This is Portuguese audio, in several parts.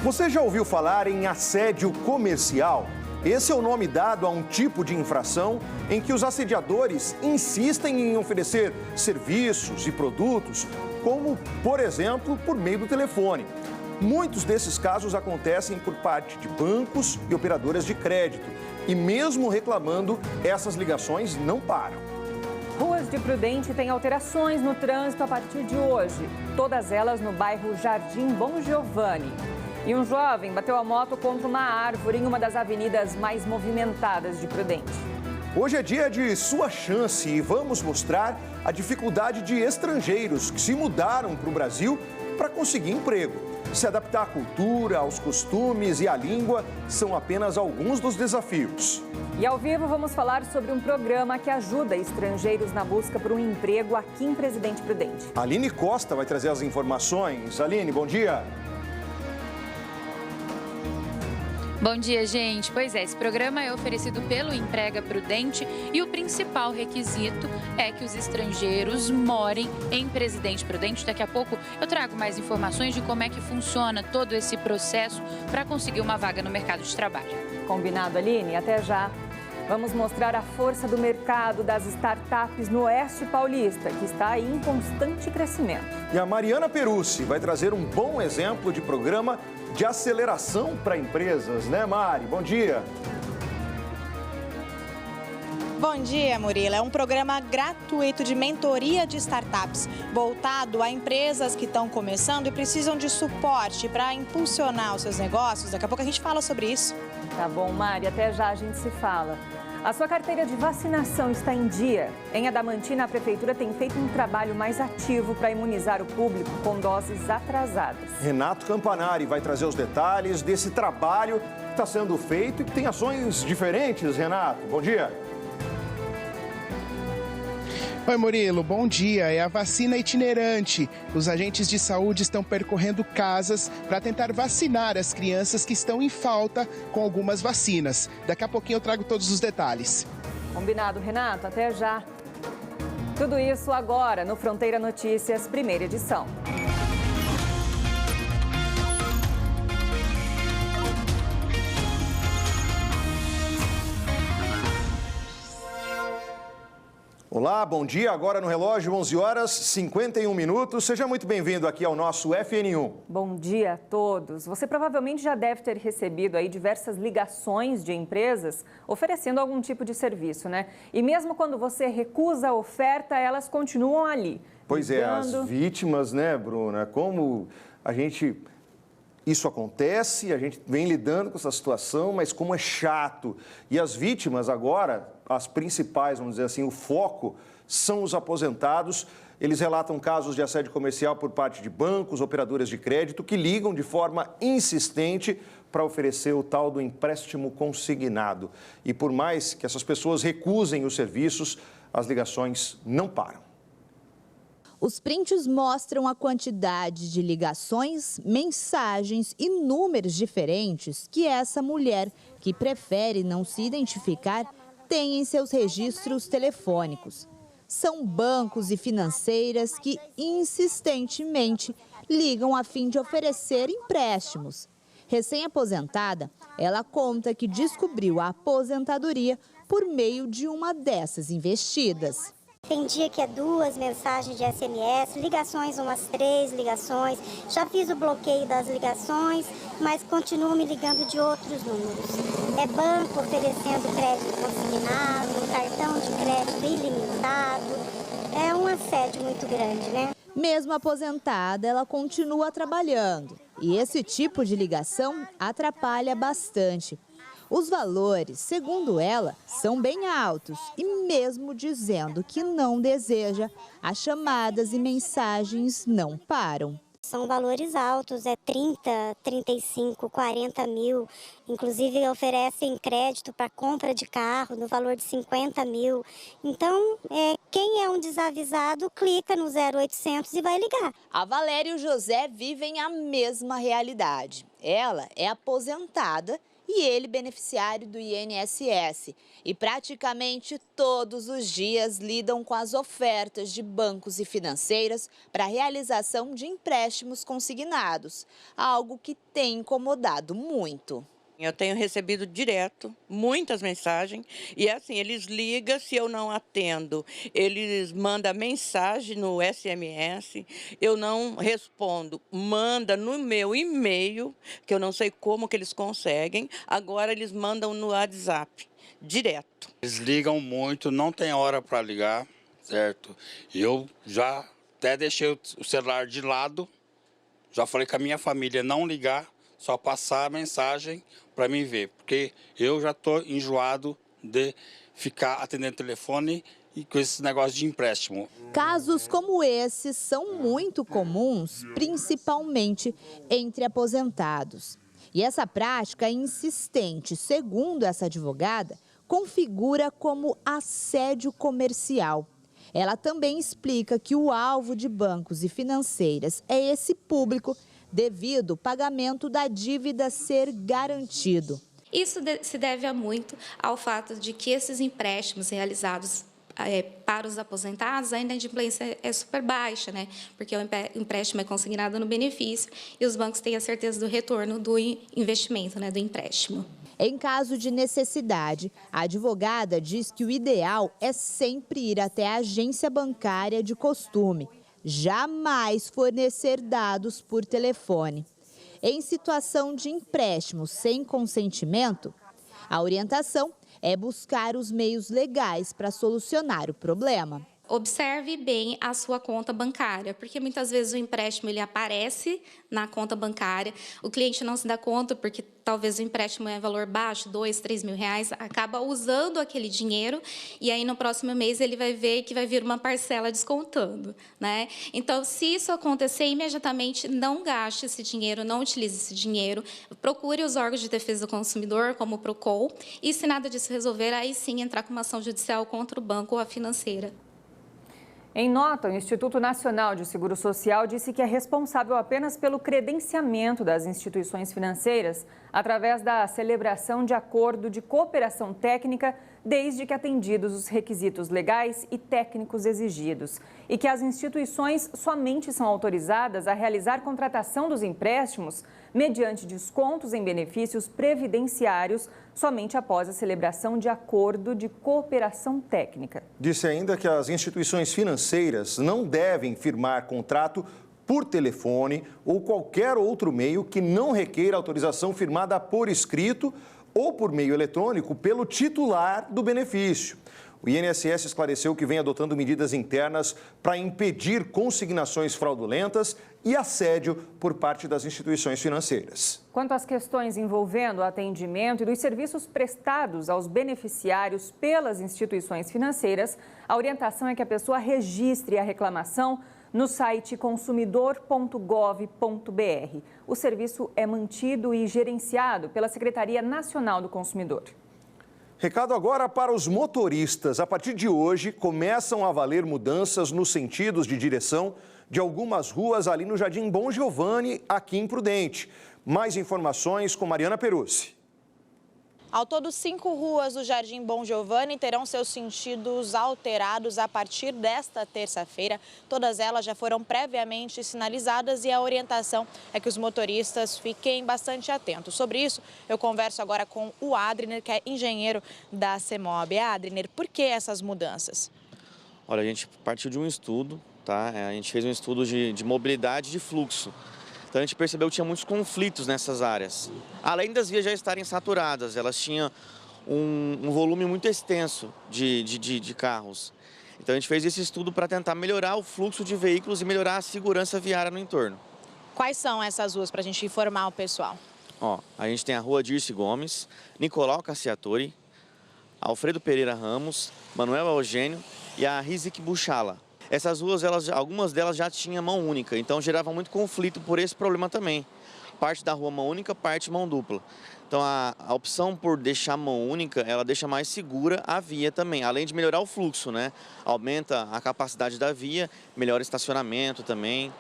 Você já ouviu falar em assédio comercial? Esse é o nome dado a um tipo de infração em que os assediadores insistem em oferecer serviços e produtos, como, por exemplo, por meio do telefone. Muitos desses casos acontecem por parte de bancos e operadoras de crédito. E mesmo reclamando, essas ligações não param. Ruas de Prudente têm alterações no trânsito a partir de hoje. Todas elas no bairro Jardim Bom Giovanni. E um jovem bateu a moto contra uma árvore em uma das avenidas mais movimentadas de Prudente. Hoje é dia de sua chance e vamos mostrar a dificuldade de estrangeiros que se mudaram para o Brasil para conseguir emprego. Se adaptar à cultura, aos costumes e à língua são apenas alguns dos desafios. E ao vivo vamos falar sobre um programa que ajuda estrangeiros na busca por um emprego aqui em Presidente Prudente. A Aline Costa vai trazer as informações. Aline, bom dia. Bom dia, gente. Pois é, esse programa é oferecido pelo Emprega Prudente e o principal requisito é que os estrangeiros morem em Presidente Prudente. Daqui a pouco eu trago mais informações de como é que funciona todo esse processo para conseguir uma vaga no mercado de trabalho. Combinado, Aline? Até já. Vamos mostrar a força do mercado das startups no Oeste Paulista, que está aí em constante crescimento. E a Mariana Perucci vai trazer um bom exemplo de programa de aceleração para empresas, né, Mari? Bom dia. Bom dia, Murilo. É um programa gratuito de mentoria de startups, voltado a empresas que estão começando e precisam de suporte para impulsionar os seus negócios. Daqui a pouco a gente fala sobre isso. Tá bom, Mari. Até já a gente se fala. A sua carteira de vacinação está em dia? Em Adamantina, a Prefeitura tem feito um trabalho mais ativo para imunizar o público com doses atrasadas. Renato Campanari vai trazer os detalhes desse trabalho que está sendo feito e que tem ações diferentes, Renato. Bom dia. Oi, Murilo, bom dia. É a vacina itinerante. Os agentes de saúde estão percorrendo casas para tentar vacinar as crianças que estão em falta com algumas vacinas. Daqui a pouquinho eu trago todos os detalhes. Combinado, Renato. Até já. Tudo isso agora no Fronteira Notícias, primeira edição. Olá, bom dia. Agora no relógio, 11 horas 51 minutos. Seja muito bem-vindo aqui ao nosso FN1. Bom dia a todos. Você provavelmente já deve ter recebido aí diversas ligações de empresas oferecendo algum tipo de serviço, né? E mesmo quando você recusa a oferta, elas continuam ali. Pois ligando. É, as vítimas, né, Bruna? Como isso acontece, a gente vem lidando com essa situação, mas como é chato. E as vítimas agora, as principais, vamos dizer assim, o foco, são os aposentados. Eles relatam casos de assédio comercial por parte de bancos, operadoras de crédito, que ligam de forma insistente para oferecer o tal do empréstimo consignado. E por mais que essas pessoas recusem os serviços, as ligações não param. Os prints mostram a quantidade de ligações, mensagens e números diferentes que essa mulher, que prefere não se identificar, tem em seus registros telefônicos. São bancos e financeiras que insistentemente ligam a fim de oferecer empréstimos. Recém-aposentada, ela conta que descobriu a aposentadoria por meio de uma dessas investidas. Tem dia que é 2 mensagens de SMS, ligações, umas 3 ligações. Já fiz o bloqueio das ligações, mas continuo me ligando de outros números. É banco oferecendo crédito consignado, cartão de crédito ilimitado. É um assédio muito grande, né? Mesmo aposentada, ela continua trabalhando. E esse tipo de ligação atrapalha bastante. Os valores, segundo ela, são bem altos e mesmo dizendo que não deseja, as chamadas e mensagens não param. São valores altos, é 30, 35, 40 mil. Inclusive oferecem crédito para compra de carro no valor de 50 mil. Então, quem é um desavisado clica no 0800 e vai ligar. A Valéria e o José vivem a mesma realidade. Ela é aposentada e ele beneficiário do INSS. E praticamente todos os dias lidam com as ofertas de bancos e financeiras para a realização de empréstimos consignados, algo que tem incomodado muito. Eu tenho recebido direto muitas mensagens e assim, eles ligam, se eu não atendo, eles mandam mensagem no SMS, eu não respondo, manda no meu e-mail, que eu não sei como que eles conseguem, agora eles mandam no WhatsApp, direto. Eles ligam muito, não tem hora para ligar, certo? E eu já até deixei o celular de lado, já falei com a minha família não ligar, só passar a mensagem para mim ver, porque eu já estou enjoado de ficar atendendo telefone e com esse negócio de empréstimo. Casos como esses são muito comuns, principalmente entre aposentados. E essa prática insistente, segundo essa advogada, configura como assédio comercial. Ela também explica que o alvo de bancos e financeiras é esse público, devido ao pagamento da dívida ser garantido. Isso se deve muito ao fato de que esses empréstimos realizados para os aposentados, a inadimplência é super baixa, né? Porque o empréstimo é consignado no benefício e os bancos têm a certeza do retorno do investimento, né, do empréstimo. Em caso de necessidade, a advogada diz que o ideal é sempre ir até a agência bancária de costume. Jamais fornecer dados por telefone. Em situação de empréstimo sem consentimento, a orientação é buscar os meios legais para solucionar o problema. Observe bem a sua conta bancária, porque muitas vezes o empréstimo ele aparece na conta bancária, o cliente não se dá conta porque talvez o empréstimo é valor baixo, R$2, R$3.000, acaba usando aquele dinheiro e aí no próximo mês ele vai ver que vai vir uma parcela descontando, né? Então, se isso acontecer, imediatamente não gaste esse dinheiro, não utilize esse dinheiro, procure os órgãos de defesa do consumidor, como o Procon, e se nada disso resolver, aí sim entrar com uma ação judicial contra o banco ou a financeira. Em nota, o Instituto Nacional de Seguro Social disse que é responsável apenas pelo credenciamento das instituições financeiras através da celebração de acordo de cooperação técnica, desde que atendidos os requisitos legais e técnicos exigidos, e que as instituições somente são autorizadas a realizar contratação dos empréstimos mediante descontos em benefícios previdenciários somente após a celebração de acordo de cooperação técnica. Disse ainda que as instituições financeiras não devem firmar contrato por telefone ou qualquer outro meio que não requeira autorização firmada por escrito ou por meio eletrônico pelo titular do benefício. O INSS esclareceu que vem adotando medidas internas para impedir consignações fraudulentas e assédio por parte das instituições financeiras. Quanto às questões envolvendo o atendimento e dos serviços prestados aos beneficiários pelas instituições financeiras, a orientação é que a pessoa registre a reclamação no site consumidor.gov.br. O serviço é mantido e gerenciado pela Secretaria Nacional do Consumidor. Recado agora para os motoristas. A partir de hoje, começam a valer mudanças nos sentidos de direção de algumas ruas ali no Jardim Bom Giovanni, aqui em Prudente. Mais informações com Mariana Peruzzi. Ao todo, 5 ruas do Jardim Bom Giovanni terão seus sentidos alterados a partir desta terça-feira. Todas elas já foram previamente sinalizadas e a orientação é que os motoristas fiquem bastante atentos. Sobre isso, eu converso agora com o Adriner, que é engenheiro da CEMOB. Adriner, por que essas mudanças? Olha, a gente partiu de um estudo, tá? A gente fez um estudo de mobilidade de fluxo. Então a gente percebeu que tinha muitos conflitos nessas áreas. Além das vias já estarem saturadas, elas tinham um volume muito extenso de carros. Então a gente fez esse estudo para tentar melhorar o fluxo de veículos e melhorar a segurança viária no entorno. Quais são essas ruas para a gente informar o pessoal? Ó, a gente tem a Rua Dirce Gomes, Nicolau Cassiatori, Alfredo Pereira Ramos, Manuel Eugênio e a Rizik Buchala. Essas ruas, algumas delas já tinham mão única, então gerava muito conflito por esse problema também. Parte da rua mão única, parte mão dupla. Então a opção por deixar mão única, ela deixa mais segura a via também, além de melhorar o fluxo, né? Aumenta a capacidade da via, melhora o estacionamento também.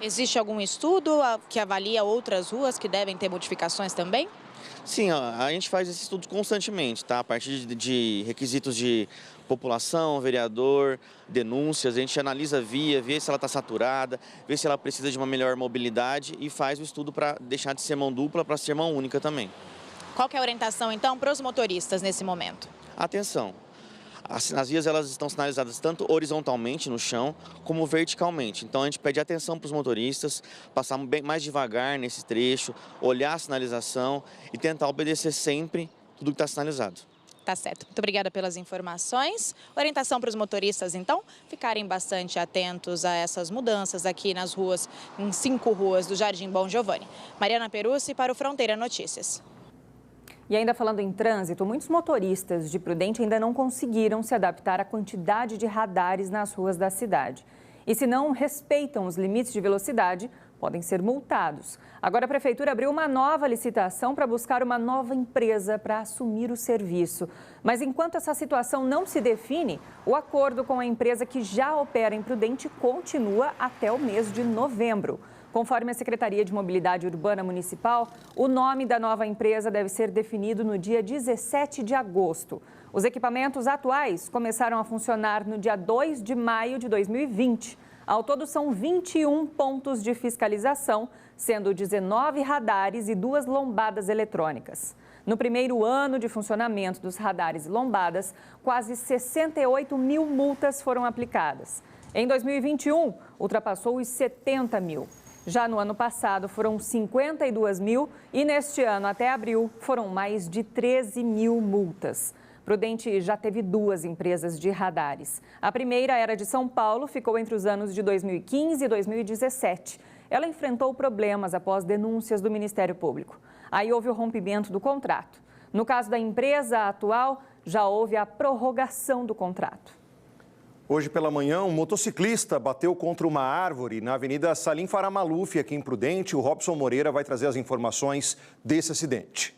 Existe algum estudo que avalia outras ruas que devem ter modificações também? Sim, a gente faz esse estudo constantemente, tá? A partir de requisitos de população, vereador, denúncias, a gente analisa a via, vê se ela está saturada, vê se ela precisa de uma melhor mobilidade e faz o estudo para deixar de ser mão dupla para ser mão única também. Qual que é a orientação, então, para os motoristas nesse momento? Atenção, as vias elas estão sinalizadas tanto horizontalmente no chão como verticalmente. Então a gente pede atenção para os motoristas, passar bem mais devagar nesse trecho, olhar a sinalização e tentar obedecer sempre tudo que está sinalizado. Tá certo. Muito obrigada pelas informações. Orientação para os motoristas, então, ficarem bastante atentos a essas mudanças aqui nas ruas, em 5 ruas do Jardim Bom Giovanni. Mariana Perussi para o Fronteira Notícias. E ainda falando em trânsito, muitos motoristas de Prudente ainda não conseguiram se adaptar à quantidade de radares nas ruas da cidade. E se não respeitam os limites de velocidade, podem ser multados. Agora a Prefeitura abriu uma nova licitação para buscar uma nova empresa para assumir o serviço. Mas enquanto essa situação não se define, o acordo com a empresa que já opera em Prudente continua até o mês de novembro. Conforme a Secretaria de Mobilidade Urbana Municipal, o nome da nova empresa deve ser definido no dia 17 de agosto. Os equipamentos atuais começaram a funcionar no dia 2 de maio de 2020. Ao todo, são 21 pontos de fiscalização, sendo 19 radares e 2 lombadas eletrônicas. No primeiro ano de funcionamento dos radares e lombadas, quase 68 mil multas foram aplicadas. Em 2021, ultrapassou os 70 mil. Já no ano passado foram 52 mil e neste ano, até abril, foram mais de 13 mil multas. Prudente já teve 2 empresas de radares. A primeira era de São Paulo, ficou entre os anos de 2015 e 2017. Ela enfrentou problemas após denúncias do Ministério Público. Aí houve o rompimento do contrato. No caso da empresa atual, já houve a prorrogação do contrato. Hoje pela manhã, um motociclista bateu contra uma árvore na Avenida Salim Farah Maluf, aqui em Prudente. O Robson Moreira vai trazer as informações desse acidente.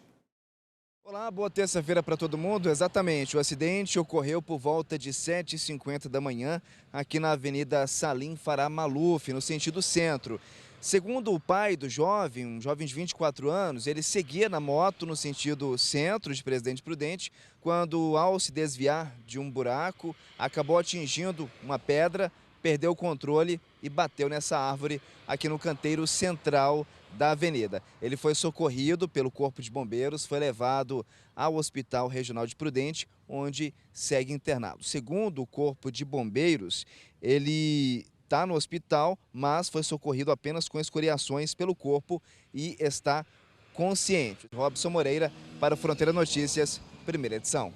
Olá, boa terça-feira para todo mundo. Exatamente, o acidente ocorreu por volta de 7h50 da manhã aqui na Avenida Salim Farah Maluf, no sentido centro. Segundo o pai do jovem, um jovem de 24 anos, ele seguia na moto no sentido centro de Presidente Prudente, quando, ao se desviar de um buraco, acabou atingindo uma pedra, perdeu o controle e bateu nessa árvore aqui no canteiro central da avenida. Ele foi socorrido pelo Corpo de Bombeiros, foi levado ao Hospital Regional de Prudente, onde segue internado. Segundo o Corpo de Bombeiros, ele está no hospital, mas foi socorrido apenas com escoriações pelo corpo e está consciente. Robson Moreira para o Fronteira Notícias, primeira edição.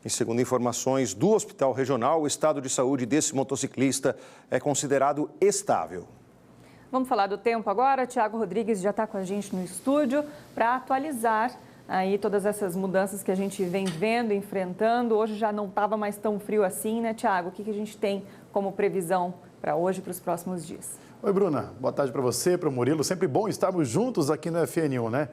E segundo informações do Hospital Regional, o estado de saúde desse motociclista é considerado estável. Vamos falar do tempo agora. Tiago Rodrigues já está com a gente no estúdio para atualizar aí todas essas mudanças que a gente vem vendo, enfrentando. Hoje já não estava mais tão frio assim, né, Tiago? O que a gente tem como previsão para hoje e para os próximos dias? Oi, Bruna. Boa tarde para você, para o Murilo. Sempre bom estarmos juntos aqui no FNU, né?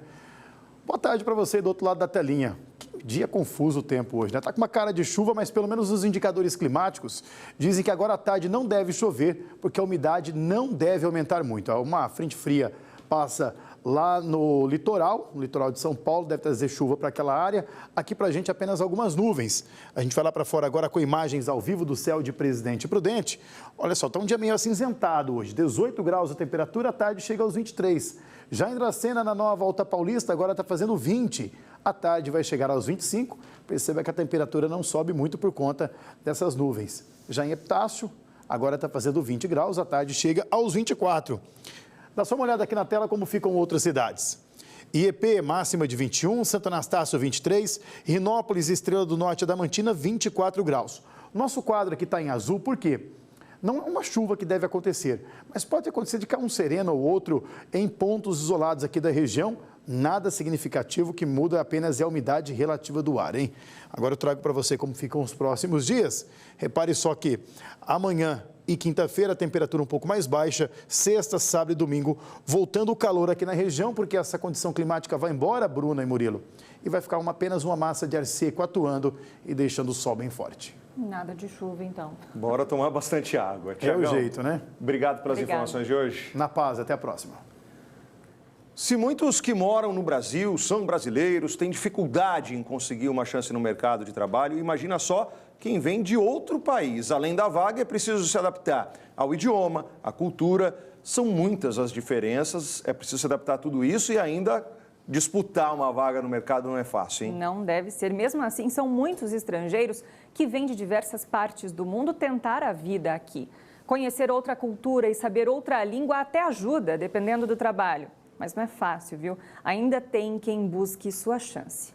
Boa tarde para você do outro lado da telinha. Que dia confuso o tempo hoje, né? Tá com uma cara de chuva, mas pelo menos os indicadores climáticos dizem que agora à tarde não deve chover, porque a umidade não deve aumentar muito. Uma frente fria passa lá no litoral de São Paulo, deve trazer chuva para aquela área. Aqui para a gente apenas algumas nuvens. A gente vai lá para fora agora com imagens ao vivo do céu de Presidente Prudente. Olha só, está um dia meio acinzentado hoje, 18 graus a temperatura, à tarde chega aos 23. Já em Dracena, na Nova Alta Paulista, agora está fazendo 20. À tarde vai chegar aos 25. Perceba que a temperatura não sobe muito por conta dessas nuvens. Já em Epitácio, agora está fazendo 20 graus, à tarde chega aos 24. Dá só uma olhada aqui na tela como ficam outras cidades. IEP, máxima de 21, Santo Anastácio, 23, Rinópolis, Estrela do Norte e Adamantina, 24 graus. Nosso quadro aqui está em azul, por quê? Não é uma chuva que deve acontecer, mas pode acontecer de cair um sereno ou outro em pontos isolados aqui da região. Nada significativo, que muda apenas é a umidade relativa do ar, hein? Agora eu trago para você como ficam os próximos dias. Repare só que amanhã e quinta-feira a temperatura um pouco mais baixa, sexta, sábado e domingo, voltando o calor aqui na região, porque essa condição climática vai embora, Bruna e Murilo, e vai ficar apenas uma massa de ar seco atuando e deixando o sol bem forte. Nada de chuva, então. Bora tomar bastante água. É Thiagão, o jeito, né? Obrigado pelas Obrigada. informações de hoje. Na paz, até a próxima. Se muitos que moram no Brasil são brasileiros, têm dificuldade em conseguir uma chance no mercado de trabalho, imagina só quem vem de outro país. Além da vaga, é preciso se adaptar ao idioma, à cultura. São muitas as diferenças, é preciso se adaptar a tudo isso e ainda disputar uma vaga no mercado não é fácil, hein? Não deve ser. Mesmo assim, são muitos estrangeiros que vêm de diversas partes do mundo tentar a vida aqui. Conhecer outra cultura e saber outra língua até ajuda, dependendo do trabalho. Mas não é fácil, viu? Ainda tem quem busque sua chance.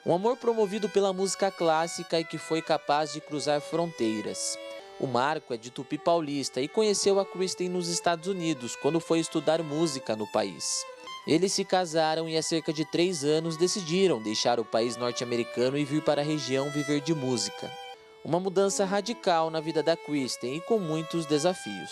Um amor promovido pela música clássica e que foi capaz de cruzar fronteiras. O Marco é de Tupi Paulista e conheceu a Kristen nos Estados Unidos quando foi estudar música no país. Eles se casaram e há cerca de 3 anos decidiram deixar o país norte-americano e vir para a região viver de música. Uma mudança radical na vida da Kristen e com muitos desafios.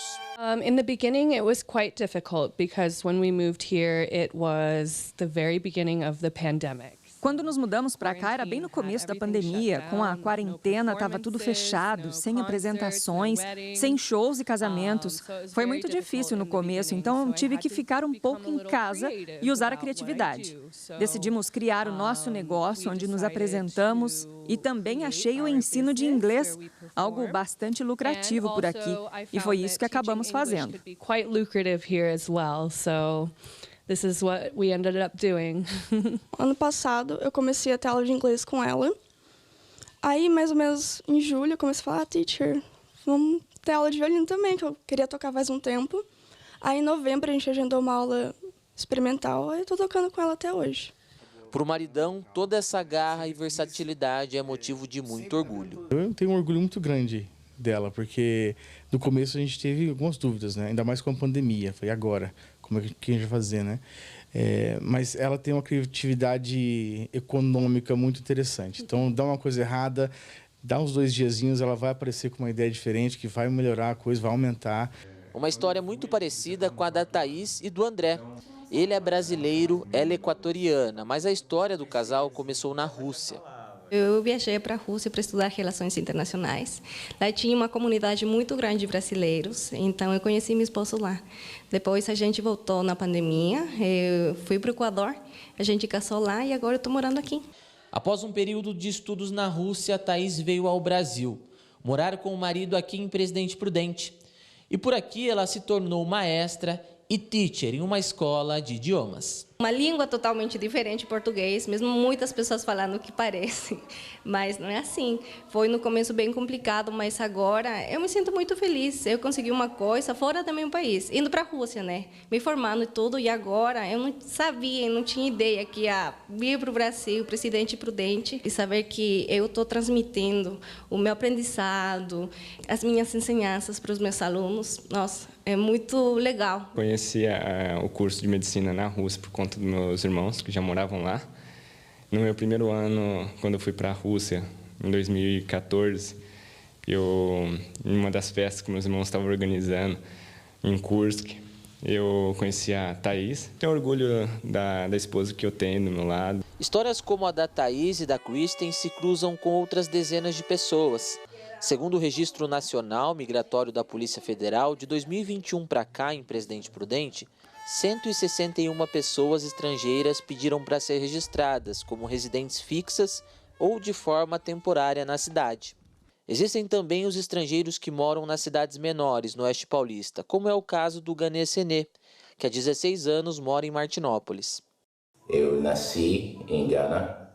In the beginning, it was quite difficult because when we moved here, it was the very beginning of the pandemic. Quando nos mudamos para cá, era bem no começo da pandemia. Com a quarentena, estava tudo fechado, sem apresentações, sem shows e casamentos. Foi muito difícil no começo, então tive que ficar um pouco em casa e usar a criatividade. Decidimos criar o nosso negócio, onde nos apresentamos, e também achei o ensino de inglês, algo bastante lucrativo por aqui. E foi isso que acabamos fazendo. This is what we ended up doing. Ano passado, eu comecei a ter aula de inglês com ela. Aí, mais ou menos em julho, eu comecei a falar, teacher, vamos ter aula de violino também, que eu queria tocar faz um tempo. Aí, em novembro, a gente agendou uma aula experimental e eu tô tocando com ela até hoje. Para o maridão, toda essa garra e versatilidade é motivo de muito orgulho. Eu tenho um orgulho muito grande dela, porque no começo a gente teve algumas dúvidas, né? Ainda mais com a pandemia. Foi agora, como é que a gente vai fazer, né? Mas ela tem uma criatividade econômica muito interessante. Então, dá uma coisa errada, dá uns 2 diazinhos, ela vai aparecer com uma ideia diferente, que vai melhorar a coisa, vai aumentar. Uma história muito parecida com a da Thaís e do André. Ele é brasileiro, ela é equatoriana, mas a história do casal começou na Rússia. Eu viajei para a Rússia para estudar relações internacionais. Lá tinha uma comunidade muito grande de brasileiros, então eu conheci meu esposo lá. Depois a gente voltou na pandemia, eu fui para o Equador, a gente casou lá e agora eu estou morando aqui. Após um período de estudos na Rússia, Thaís veio ao Brasil, morar com o marido aqui em Presidente Prudente. E por aqui ela se tornou maestra e teacher em uma escola de idiomas. Uma língua totalmente diferente, português, mesmo muitas pessoas falando que parece, mas não é assim. Foi no começo bem complicado, mas agora eu me sinto muito feliz. Eu consegui uma coisa fora do meu país, indo para a Rússia, né? Me formando e tudo, e agora eu não sabia, eu não tinha ideia que ia vir para o Brasil, Presidente Prudente, e saber que eu estou transmitindo o meu aprendizado, as minhas ensinanças para os meus alunos. Nossa, é muito legal. Conheci o curso de medicina na Rússia por conta dos meus irmãos, que já moravam lá. No meu primeiro ano, quando eu fui para a Rússia, em 2014, em uma das festas que meus irmãos estavam organizando, em Kursk, eu conheci a Thaís. Tenho orgulho da esposa que eu tenho do meu lado. Histórias como a da Thaís e da Kristen se cruzam com outras dezenas de pessoas. Segundo o Registro Nacional Migratório da Polícia Federal, de 2021 para cá, em Presidente Prudente, 161 pessoas estrangeiras pediram para ser registradas como residentes fixas ou de forma temporária na cidade. Existem também os estrangeiros que moram nas cidades menores, no Oeste Paulista, como é o caso do Ganê Senê, que há 16 anos mora em Martinópolis. Eu nasci em Gana,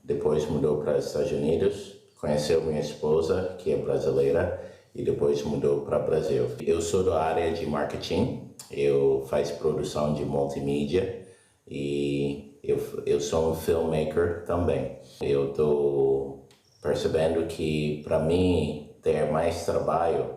depois mudou para os Estados Unidos, conheceu minha esposa, que é brasileira, e depois mudou para o Brasil. Eu sou da área de marketing, eu faço produção de multimídia e eu sou um filmmaker também. Eu estou percebendo que para mim ter mais trabalho,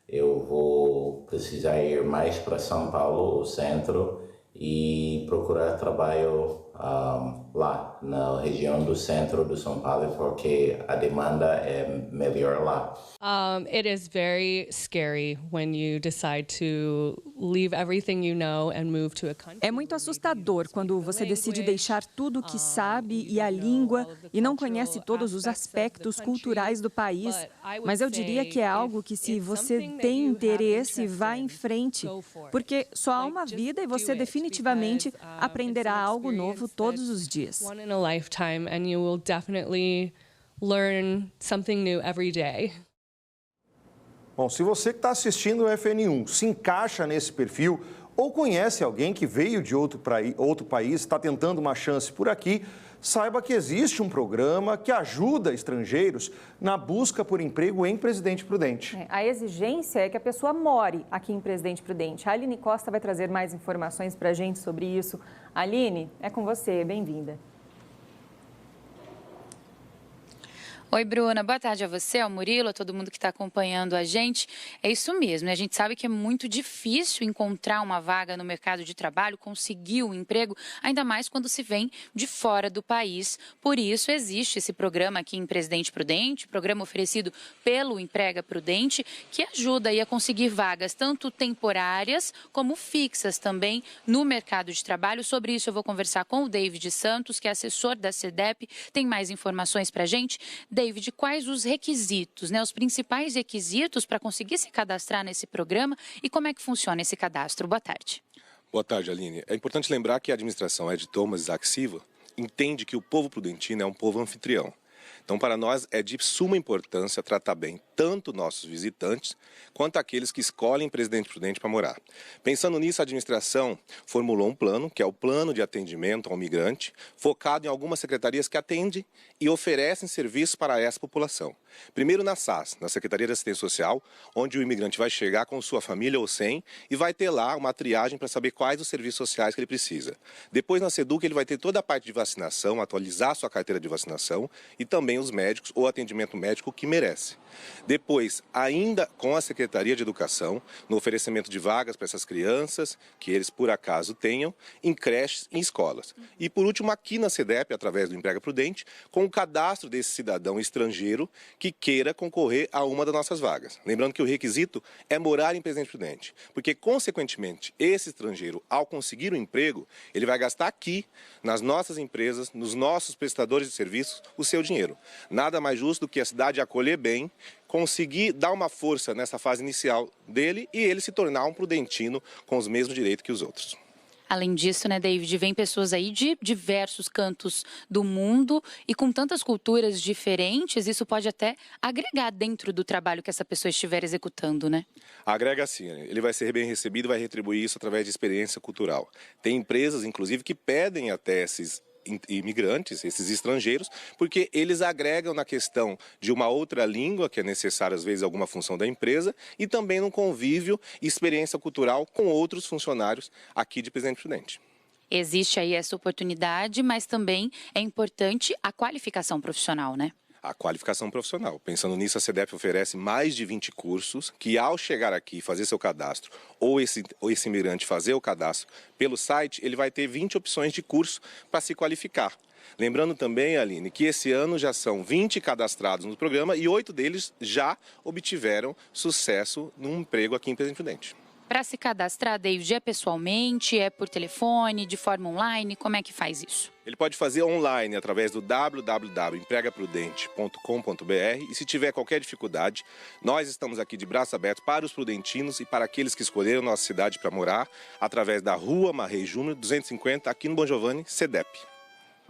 eu vou precisar ir mais para São Paulo, o centro, e procurar trabalho lá na região do centro do São Paulo, porque a demanda é melhor lá. It is very scary when you decide to leave everything you know and move to a country. É muito assustador quando você decide deixar tudo o que sabe e a língua e não conhece todos os aspectos culturais do país. Mas eu diria que é algo que, se você tem interesse, vá em frente, porque só há uma vida e você definitivamente aprenderá algo novo todos os dias. One in a lifetime, and you will definitely learn something new every day. Bom, se você que está assistindo o FN1 se encaixa nesse perfil ou conhece alguém que veio de outro país, está tentando uma chance por aqui, saiba que existe um programa que ajuda estrangeiros na busca por emprego em Presidente Prudente. A exigência é que a pessoa more aqui em Presidente Prudente. A Aline Costa vai trazer mais informações para a gente sobre isso. Aline, é com você, bem-vinda. Oi, Bruna. Boa tarde a você, ao Murilo, a todo mundo que está acompanhando a gente. É isso mesmo, né? A gente sabe que é muito difícil encontrar uma vaga no mercado de trabalho, conseguir um emprego, ainda mais quando se vem de fora do país. Por isso, existe esse programa aqui em Presidente Prudente, programa oferecido pelo Emprega Prudente, que ajuda aí a conseguir vagas tanto temporárias como fixas também no mercado de trabalho. Sobre isso, eu vou conversar com o David Santos, que é assessor da SEDEP. Tem mais informações para a gente. David, quais os requisitos, né, os principais requisitos para conseguir se cadastrar nesse programa e como é que funciona esse cadastro? Boa tarde. Boa tarde, Aline. É importante lembrar que a administração de Thomas Isaac Silva entende que o povo prudentino é um povo anfitrião. Então, para nós, é de suma importância tratar bem tanto nossos visitantes quanto aqueles que escolhem Presidente Prudente para morar. Pensando nisso, a administração formulou um plano, que é o Plano de Atendimento ao Migrante, focado em algumas secretarias que atendem e oferecem serviços para essa população. Primeiro na SAS, na Secretaria de Assistência Social, onde o imigrante vai chegar com sua família ou sem e vai ter lá uma triagem para saber quais os serviços sociais que ele precisa. Depois na SEDUC ele vai ter toda a parte de vacinação, atualizar sua carteira de vacinação e também os médicos ou atendimento médico que merece. Depois, ainda com a Secretaria de Educação, no oferecimento de vagas para essas crianças, que eles por acaso tenham, em creches e em escolas. E por último, aqui na SEDEP, através do Emprega Prudente, com o cadastro desse cidadão estrangeiro que queira concorrer a uma das nossas vagas. Lembrando que o requisito é morar em Presidente Prudente, porque, consequentemente, esse estrangeiro, ao conseguir o emprego, ele vai gastar aqui, nas nossas empresas, nos nossos prestadores de serviços, o seu dinheiro. Nada mais justo do que a cidade acolher bem, conseguir dar uma força nessa fase inicial dele e ele se tornar um prudentino com os mesmos direitos que os outros. Além disso, né, David, vem pessoas aí de diversos cantos do mundo e com tantas culturas diferentes, isso pode até agregar dentro do trabalho que essa pessoa estiver executando, né? Agrega sim, ele vai ser bem recebido e vai retribuir isso através de experiência cultural. Tem empresas, inclusive, que pedem até esses imigrantes, esses estrangeiros, porque eles agregam na questão de uma outra língua, que é necessária às vezes alguma função da empresa, e também no convívio e experiência cultural com outros funcionários aqui de Presidente Prudente. Existe aí essa oportunidade, mas também é importante a qualificação profissional, né? A qualificação profissional. Pensando nisso, a SEDEP oferece mais de 20 cursos que, ao chegar aqui e fazer seu cadastro, ou esse imigrante fazer o cadastro pelo site, ele vai ter 20 opções de curso para se qualificar. Lembrando também, Aline, que esse ano já são 20 cadastrados no programa e 8 deles já obtiveram sucesso num emprego aqui em Presidente Prudente. Para se cadastrar, David, é pessoalmente, é por telefone, de forma online? Como é que faz isso? Ele pode fazer online através do www.empregaprudente.com.br e se tiver qualquer dificuldade, nós estamos aqui de braços abertos para os prudentinos e para aqueles que escolheram nossa cidade para morar, através da Rua Marrei Júnior, 250, aqui no Bom Giovanni, SEDEP.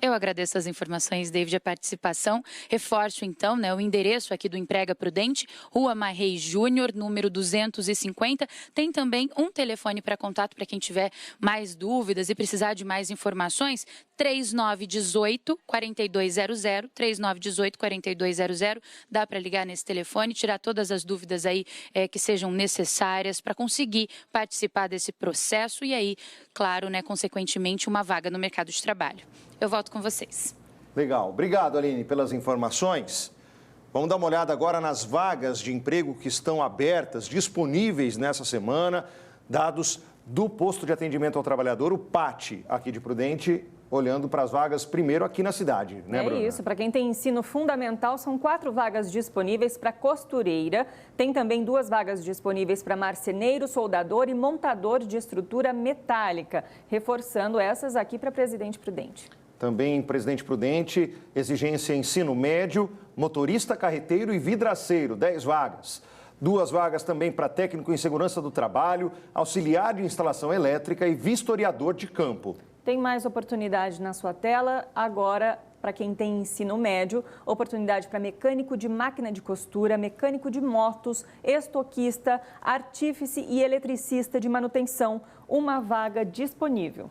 Eu agradeço as informações, David, a participação. Reforço, então, né, o endereço aqui do Emprega Prudente, Rua Marrei Júnior, número 250. Tem também um telefone para contato para quem tiver mais dúvidas e precisar de mais informações, 3918-4200, 3918-4200. Dá para ligar nesse telefone, tirar todas as dúvidas aí que sejam necessárias para conseguir participar desse processo e aí, claro, né, consequentemente, uma vaga no mercado de trabalho. Eu volto com vocês. Legal. Obrigado, Aline, pelas informações. Vamos dar uma olhada agora nas vagas de emprego que estão abertas, disponíveis nessa semana, dados do Posto de Atendimento ao Trabalhador, o PAT, aqui de Prudente. olhando para as vagas primeiro aqui na cidade, né, Bruna? É isso, para quem tem ensino fundamental, são 4 vagas disponíveis para costureira, tem também 2 vagas disponíveis para marceneiro, soldador e montador de estrutura metálica, reforçando essas aqui para Presidente Prudente. Também em Presidente Prudente, exigência ensino médio, motorista carreteiro e vidraceiro, 10 vagas. 2 vagas também para técnico em segurança do trabalho, auxiliar de instalação elétrica e vistoriador de campo. Tem mais oportunidade na sua tela. Agora, para quem tem ensino médio, oportunidade para mecânico de máquina de costura, mecânico de motos, estoquista, artífice e eletricista de manutenção. Uma vaga disponível.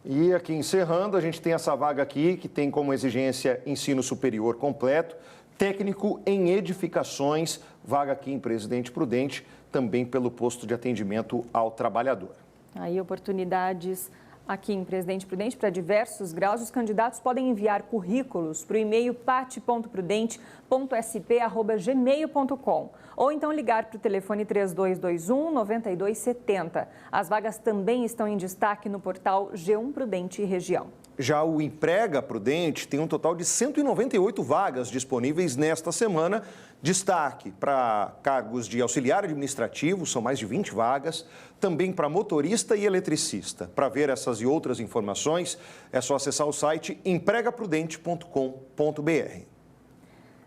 E aqui encerrando, a gente tem essa vaga aqui, que tem como exigência ensino superior completo, técnico em edificações, vaga aqui em Presidente Prudente, também pelo posto de atendimento ao trabalhador. Aí, oportunidades aqui em Presidente Prudente para diversos graus. Os candidatos podem enviar currículos para o e-mail pati.prudente.sp@gmail.com ou então ligar para o telefone 3221-9270. As vagas também estão em destaque no portal G1 Prudente Região. Já o Emprega Prudente tem um total de 198 vagas disponíveis nesta semana. Destaque para cargos de auxiliar administrativo, são mais de 20 vagas. Também para motorista e eletricista. Para ver essas e outras informações, é só acessar o site empregaprudente.com.br.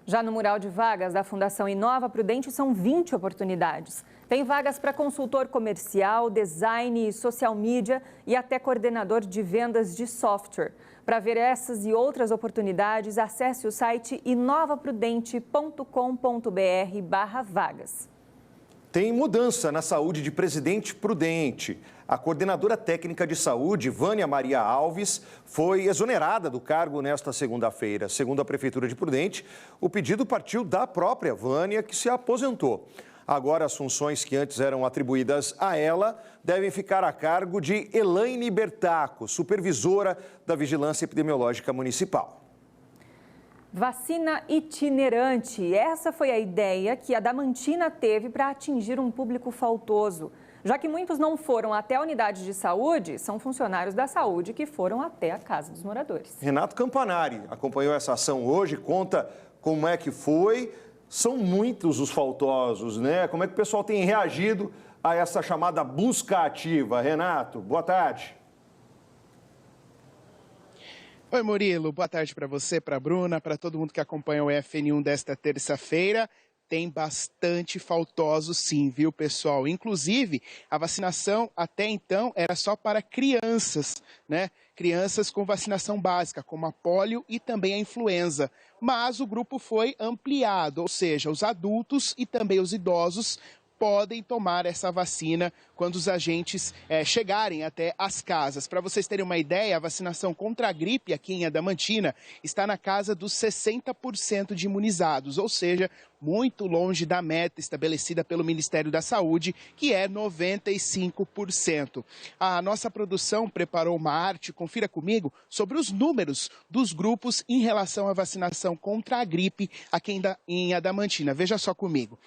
Já no mural de vagas da Fundação Inova Prudente, são 20 oportunidades. Tem vagas para consultor comercial, design, social media e até coordenador de vendas de software. Para ver essas e outras oportunidades, acesse o site inovaprudente.com.br/vagas. Tem mudança na saúde de Presidente Prudente. A coordenadora técnica de saúde, Vânia Maria Alves, foi exonerada do cargo nesta segunda-feira. Segundo a Prefeitura de Prudente, o pedido partiu da própria Vânia, que se aposentou. Agora, as funções que antes eram atribuídas a ela devem ficar a cargo de Elaine Bertaco, supervisora da Vigilância Epidemiológica Municipal. Vacina itinerante. Essa foi a ideia que a Adamantina teve para atingir um público faltoso. Já que muitos não foram até a unidade de saúde, são funcionários da saúde que foram até a casa dos moradores. Renato Campanari acompanhou essa ação hoje, conta como é que foi. São muitos os faltosos, né? Como é que o pessoal tem reagido a essa chamada busca ativa? Renato, boa tarde. Oi, Murilo. Boa tarde para você, para a Bruna, para todo mundo que acompanha o FN1 desta terça-feira. Tem bastante faltosos sim, viu, pessoal? Inclusive, a vacinação até então era só para crianças, né? Crianças com vacinação básica, como a polio e também a influenza. Mas o grupo foi ampliado, ou seja, os adultos e também os idosos podem tomar essa vacina quando os agentes chegarem até as casas. Para vocês terem uma ideia, a vacinação contra a gripe aqui em Adamantina está na casa dos 60% de imunizados, ou seja, muito longe da meta estabelecida pelo Ministério da Saúde, que é 95%. A nossa produção preparou uma arte, confira comigo, sobre os números dos grupos em relação à vacinação contra a gripe aqui em Adamantina. Veja só comigo.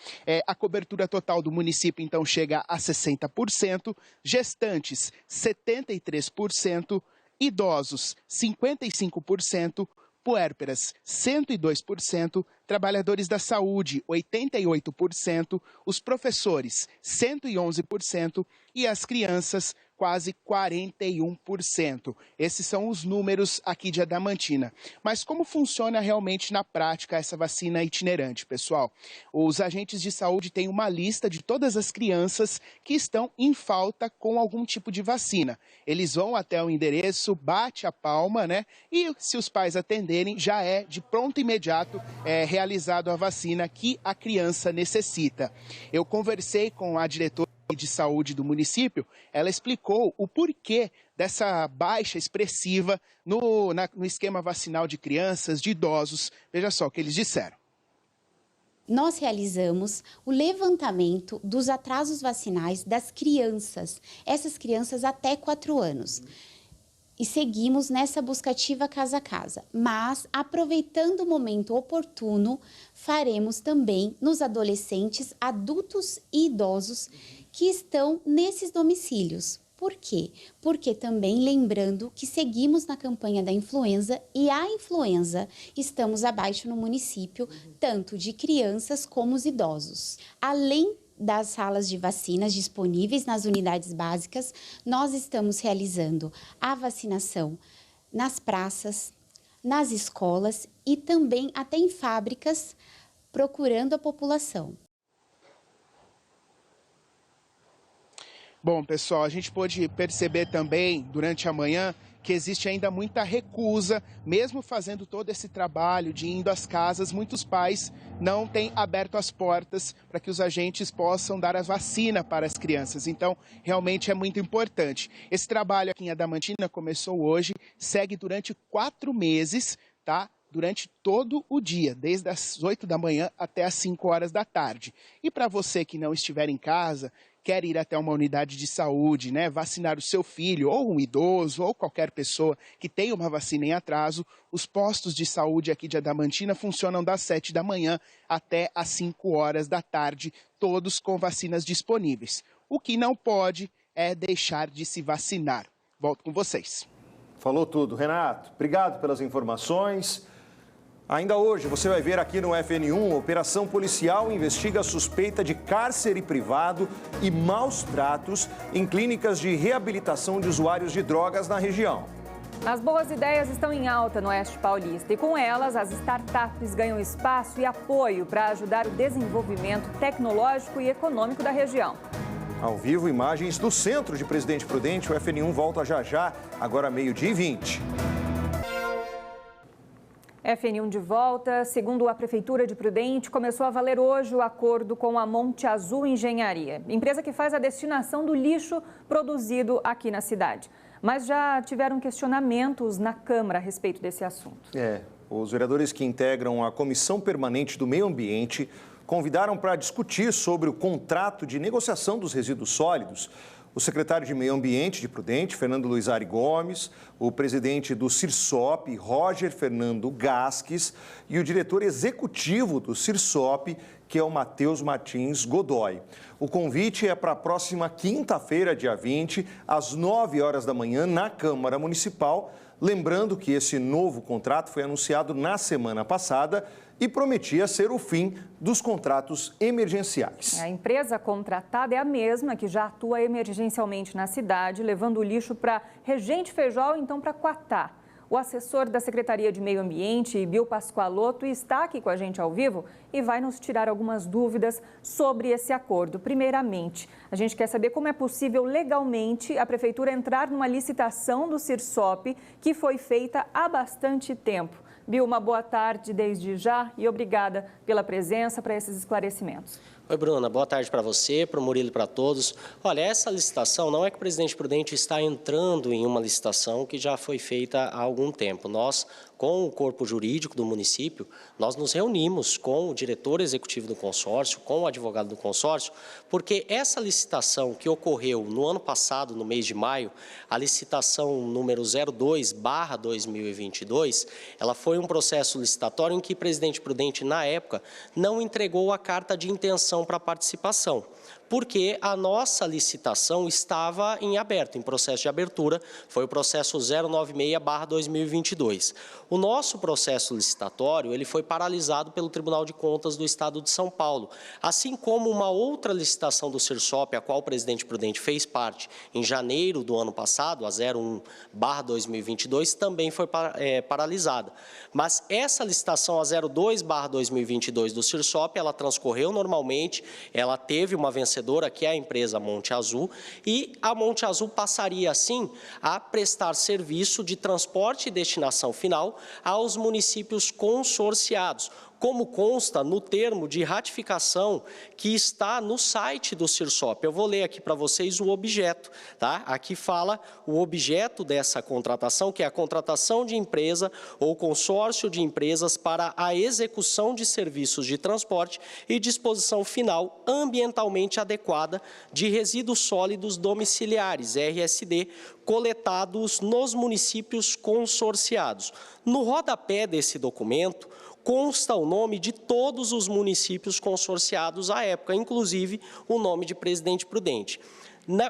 A cobertura total do município, então, chega a 60%, gestantes, 73%, idosos, 55%, puérperas, 102%, trabalhadores da saúde, 88%, os professores, 111% e as crianças, quase 41%. Esses são os números aqui de Adamantina. Mas como funciona realmente na prática essa vacina itinerante, pessoal? Os agentes de saúde têm uma lista de todas as crianças que estão em falta com algum tipo de vacina. Eles vão até o endereço, bate a palma, né? E se os pais atenderem, já é de pronto imediato realizado a vacina que a criança necessita. Eu conversei com a diretora de saúde do município, ela explicou o porquê dessa baixa expressiva no esquema vacinal de crianças, de idosos. Veja só o que eles disseram. Nós realizamos o levantamento dos atrasos vacinais das crianças, essas crianças até 4 anos. E seguimos nessa busca ativa casa a casa, mas aproveitando o momento oportuno, faremos também nos adolescentes, adultos e idosos que estão nesses domicílios. Por quê? Porque também lembrando que seguimos na campanha da influenza e a influenza estamos abaixo no município, tanto de crianças como os idosos. Além das salas de vacinas disponíveis nas unidades básicas, nós estamos realizando a vacinação nas praças, nas escolas e também até em fábricas, procurando a população. Bom, pessoal, a gente pôde perceber também durante a manhã que existe ainda muita recusa, mesmo fazendo todo esse trabalho de indo às casas, muitos pais não têm aberto as portas para que os agentes possam dar a vacina para as crianças. Então, realmente é muito importante. Esse trabalho aqui em Adamantina começou hoje, segue durante 4 meses, tá? Durante todo o dia, desde as 8 da manhã até as 5 horas da tarde. E para você que não estiver em casa, quer ir até uma unidade de saúde, né, vacinar o seu filho, ou um idoso, ou qualquer pessoa que tenha uma vacina em atraso, os postos de saúde aqui de Adamantina funcionam das 7 da manhã até as 5 horas da tarde, todos com vacinas disponíveis. O que não pode é deixar de se vacinar. Volto com vocês. Falou tudo, Renato. Obrigado pelas informações. Ainda hoje, você vai ver aqui no FN1, operação policial investiga a suspeita de cárcere privado e maus tratos em clínicas de reabilitação de usuários de drogas na região. As boas ideias estão em alta no Oeste Paulista e com elas as startups ganham espaço e apoio para ajudar o desenvolvimento tecnológico e econômico da região. Ao vivo, imagens do centro de Presidente Prudente, o FN1 volta já, agora 12h20. FN1 de volta. Segundo a Prefeitura de Prudente, começou a valer hoje o acordo com a Monte Azul Engenharia, empresa que faz a destinação do lixo produzido aqui na cidade. Mas já tiveram questionamentos na Câmara a respeito desse assunto. Os vereadores que integram a Comissão Permanente do Meio Ambiente convidaram para discutir sobre o contrato de negociação dos resíduos sólidos o secretário de Meio Ambiente de Prudente, Fernando Luizari Gomes, o presidente do Cirsop, Roger Fernando Gasques, e o diretor executivo do Cirsop, que é o Matheus Martins Godoy. O convite é para a próxima quinta-feira, dia 20, às 9 horas da manhã, na Câmara Municipal. Lembrando que esse novo contrato foi anunciado na semana passada e prometia ser o fim dos contratos emergenciais. A empresa contratada é a mesma que já atua emergencialmente na cidade, levando o lixo para Regente Feijó, então para Quatá. O assessor da Secretaria de Meio Ambiente, Bill Pascoaloto, está aqui com a gente ao vivo e vai nos tirar algumas dúvidas sobre esse acordo. Primeiramente, a gente quer saber como é possível legalmente a Prefeitura entrar numa licitação do Cirsop que foi feita há bastante tempo. Bill, uma boa tarde desde já e obrigada pela presença para esses esclarecimentos. Oi, Bruna. Boa tarde para você, para o Murilo e para todos. Olha, essa licitação não é que o Presidente Prudente está entrando em uma licitação que já foi feita há algum tempo. Nós, com o corpo jurídico do município, nós nos reunimos com o diretor executivo do consórcio, com o advogado do consórcio, porque essa licitação que ocorreu no ano passado, no mês de maio, a licitação número 02/2022, ela foi um processo licitatório em que o Presidente Prudente, na época, não entregou a carta de intenção para participação, porque a nossa licitação estava em aberto, em processo de abertura, foi o processo 096/2022. O nosso processo licitatório, ele foi paralisado pelo Tribunal de Contas do Estado de São Paulo, assim como uma outra licitação do Cirsop, a qual o Presidente Prudente fez parte em janeiro do ano passado, a 01/2022, também foi paralisada. Mas essa licitação, a 02/2022 do Cirsop, ela transcorreu normalmente, ela teve uma vencedora, que é a empresa Monte Azul, e a Monte Azul passaria, assim, a prestar serviço de transporte e destinação final aos municípios consorciados, como consta no termo de ratificação que está no site do Cirsop. Eu vou ler aqui para vocês o objeto, tá? Aqui fala o objeto dessa contratação, que é a contratação de empresa ou consórcio de empresas para a execução de serviços de transporte e disposição final ambientalmente adequada de resíduos sólidos domiciliares, RSD, coletados nos municípios consorciados. No rodapé desse documento, consta o nome de todos os municípios consorciados à época, inclusive o nome de Presidente Prudente.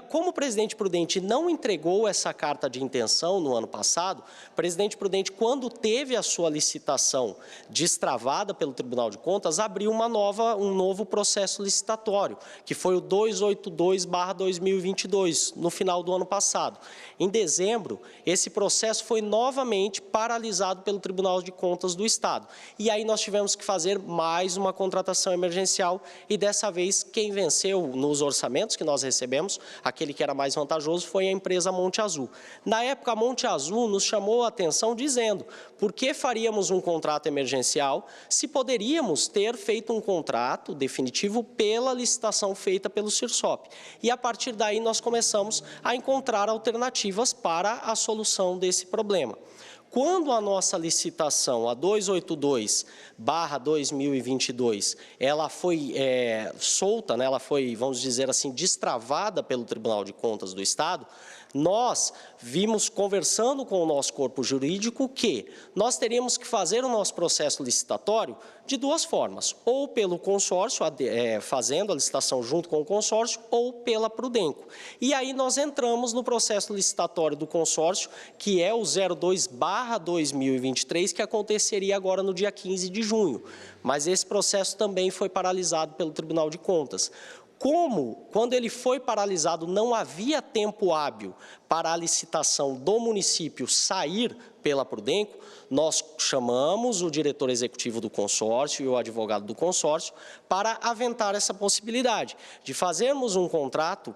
Como o presidente Prudente não entregou essa carta de intenção no ano passado, o presidente Prudente, quando teve a sua licitação destravada pelo Tribunal de Contas, abriu um novo processo licitatório, que foi o 282/2022, no final do ano passado. Em dezembro, esse processo foi novamente paralisado pelo Tribunal de Contas do Estado. E aí nós tivemos que fazer mais uma contratação emergencial e dessa vez quem venceu nos orçamentos que nós recebemos, aquele que era mais vantajoso, foi a empresa Monte Azul. Na época, a Monte Azul nos chamou a atenção dizendo por que faríamos um contrato emergencial se poderíamos ter feito um contrato definitivo pela licitação feita pelo Sirsop. E a partir daí nós começamos a encontrar alternativas para a solução desse problema. Quando a nossa licitação, a 282/2022, ela foi solta, né, ela foi, vamos dizer assim, destravada pelo Tribunal de Contas do Estado, nós vimos, conversando com o nosso corpo jurídico, que nós teríamos que fazer o nosso processo licitatório de duas formas, ou pelo consórcio, fazendo a licitação junto com o consórcio, ou pela Prudenco. E aí nós entramos no processo licitatório do consórcio, que é o 02/2023, que aconteceria agora no dia 15 de junho. Mas esse processo também foi paralisado pelo Tribunal de Contas. Quando ele foi paralisado, não havia tempo hábil para a licitação do município sair pela Prudenco, nós chamamos o diretor executivo do consórcio e o advogado do consórcio para aventar essa possibilidade de fazermos um contrato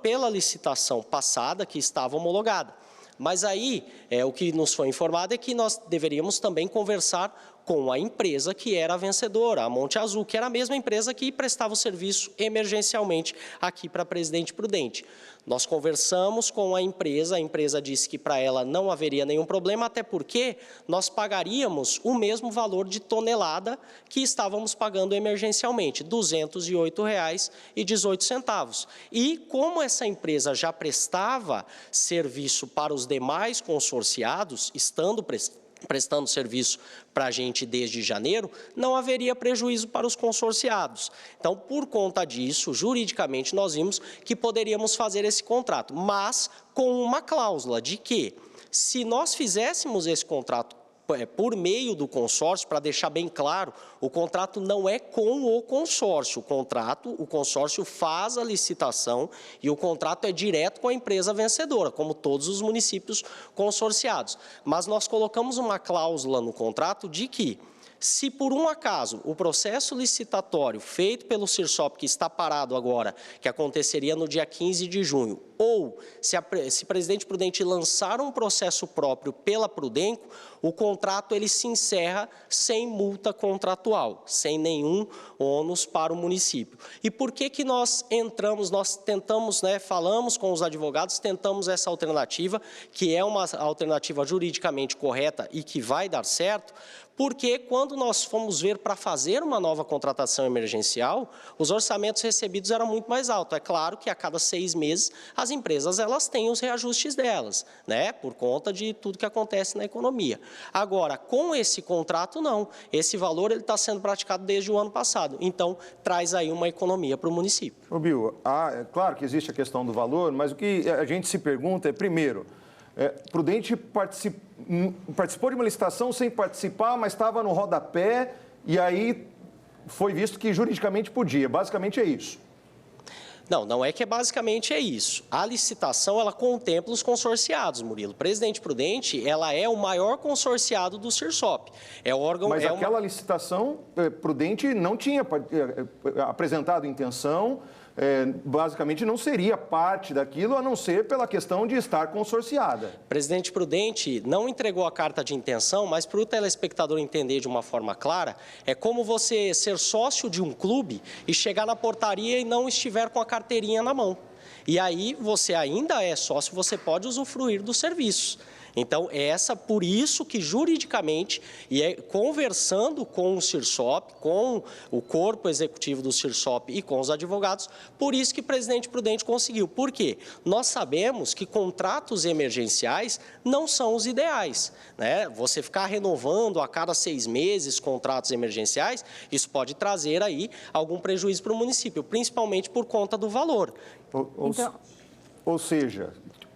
pela licitação passada que estava homologada. Mas aí, o que nos foi informado é que nós deveríamos também conversar com a empresa que era a vencedora, a Monte Azul, que era a mesma empresa que prestava o serviço emergencialmente aqui para Presidente Prudente. Nós conversamos com a empresa disse que para ela não haveria nenhum problema, até porque nós pagaríamos o mesmo valor de tonelada que estávamos pagando emergencialmente, R$ 208,18. E como essa empresa já prestava serviço para os demais consorciados, estando prestando serviço para a gente desde janeiro, não haveria prejuízo para os consorciados. Então, por conta disso, juridicamente, nós vimos que poderíamos fazer esse contrato, mas com uma cláusula de que, se nós fizéssemos esse contrato por meio do consórcio, para deixar bem claro, o contrato não é com o consórcio. O consórcio faz a licitação e o contrato é direto com a empresa vencedora, como todos os municípios consorciados. Mas nós colocamos uma cláusula no contrato de que, se por um acaso o processo licitatório feito pelo Sirsop, que está parado agora, que aconteceria no dia 15 de junho, ou se Presidente Prudente lançar um processo próprio pela Prudenco, o contrato ele se encerra sem multa contratual, sem nenhum ônus para o município. E por que nós entramos, nós tentamos, falamos com os advogados, tentamos essa alternativa, que é uma alternativa juridicamente correta e que vai dar certo, porque quando nós fomos ver para fazer uma nova contratação emergencial, os orçamentos recebidos eram muito mais altos. É claro que a cada 6 meses as empresas elas têm os reajustes delas, por conta de tudo que acontece na economia. Agora, com esse contrato, não. Esse valor está sendo praticado desde o ano passado. Então, traz aí uma economia para o município. Ô, Bill, é claro que existe a questão do valor, mas o que a gente se pergunta é, primeiro, Prudente participou de uma licitação sem participar, mas estava no rodapé e aí foi visto que juridicamente podia. Basicamente é isso. Não é que basicamente é isso. A licitação, ela contempla os consorciados, Murilo. Presidente Prudente, ela é o maior consorciado do Sirsop. É o órgão... Mas aquela licitação, Prudente não tinha apresentado intenção, basicamente não seria parte daquilo, a não ser pela questão de estar consorciada. Presidente Prudente não entregou a carta de intenção, mas para o telespectador entender de uma forma clara, é como você ser sócio de um clube e chegar na portaria e não estiver com a carteirinha na mão. E aí você ainda é sócio, você pode usufruir dos serviços. Então, por isso que juridicamente, e conversando com o Sirsop, com o corpo executivo do Sirsop e com os advogados, por isso que o presidente Prudente conseguiu. Por quê? Nós sabemos que contratos emergenciais não são os ideais, né? Você ficar renovando a cada 6 meses contratos emergenciais, isso pode trazer aí algum prejuízo para o município, principalmente por conta do valor. Ou seja,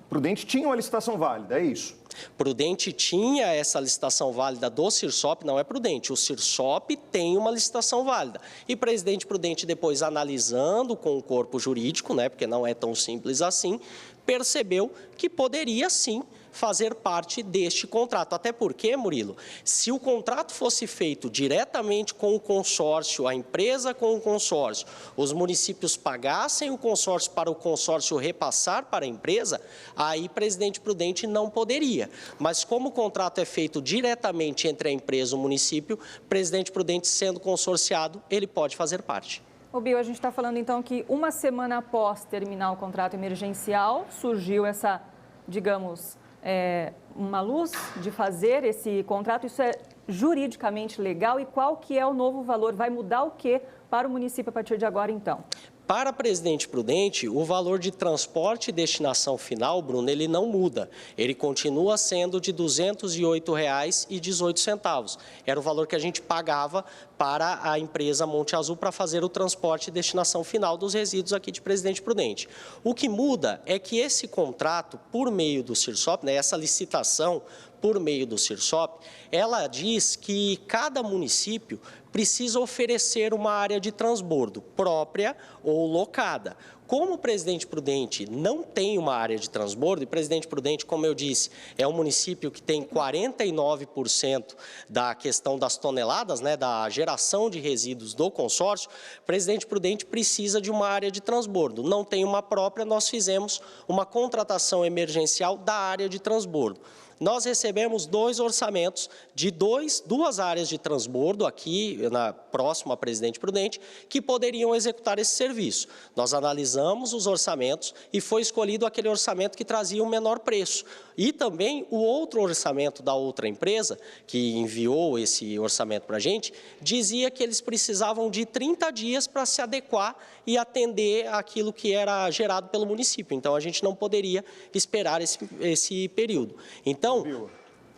Prudente tinha uma licitação válida, é isso? Prudente tinha essa licitação válida do Sirsop, não é Prudente. O Sirsop tem uma licitação válida. E presidente Prudente, depois analisando com o corpo jurídico, né, porque não é tão simples assim, percebeu que poderia sim fazer parte deste contrato. Até porque, Murilo, se o contrato fosse feito diretamente com o consórcio, a empresa com o consórcio, os municípios pagassem o consórcio para o consórcio repassar para a empresa, aí presidente Prudente não poderia. Mas como o contrato é feito diretamente entre a empresa e o município, presidente Prudente sendo consorciado, ele pode fazer parte. Ô Bio, a gente está falando então que uma semana após terminar o contrato emergencial, surgiu essa, digamos, uma luz de fazer esse contrato. Isso é juridicamente legal? E qual que é o novo valor? Vai mudar o quê para o município a partir de agora, então? Para presidente Prudente, o valor de transporte e destinação final, Bruno, ele não muda. Ele continua sendo de R$ 208,18. Era o valor que a gente pagava para a empresa Monte Azul para fazer o transporte e destinação final dos resíduos aqui de Presidente Prudente. O que muda é que esse contrato, por meio do Sirsop, né, essa licitação por meio do Sirsop, ela diz que cada município precisa oferecer uma área de transbordo própria ou locada. Como o Presidente Prudente não tem uma área de transbordo, e Presidente Prudente, como eu disse, é um município que tem 49% da questão das toneladas, né, da geração de resíduos do consórcio, Presidente Prudente precisa de uma área de transbordo. Não tem uma própria, nós fizemos uma contratação emergencial da área de transbordo. Nós recebemos 2 orçamentos de duas áreas de transbordo aqui, próximo a Presidente Prudente, que poderiam executar esse serviço. Nós analisamos os orçamentos e foi escolhido aquele orçamento que trazia o menor preço. E também o outro orçamento da outra empresa, que enviou esse orçamento para a gente, dizia que eles precisavam de 30 dias para se adequar e atender aquilo que era gerado pelo município. Então, a gente não poderia esperar esse período. Então,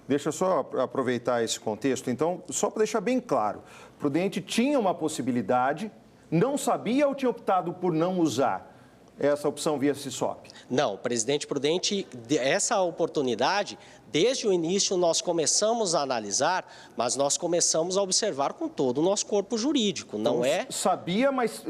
deixa eu só aproveitar esse contexto. Então, só para deixar bem claro, Prudente tinha uma possibilidade, não sabia ou tinha optado por não usar essa opção via Sirsop? Não, Presidente Prudente, essa oportunidade, desde o início nós começamos a analisar, mas nós começamos a observar com todo o nosso corpo jurídico, não é? Sabia, mas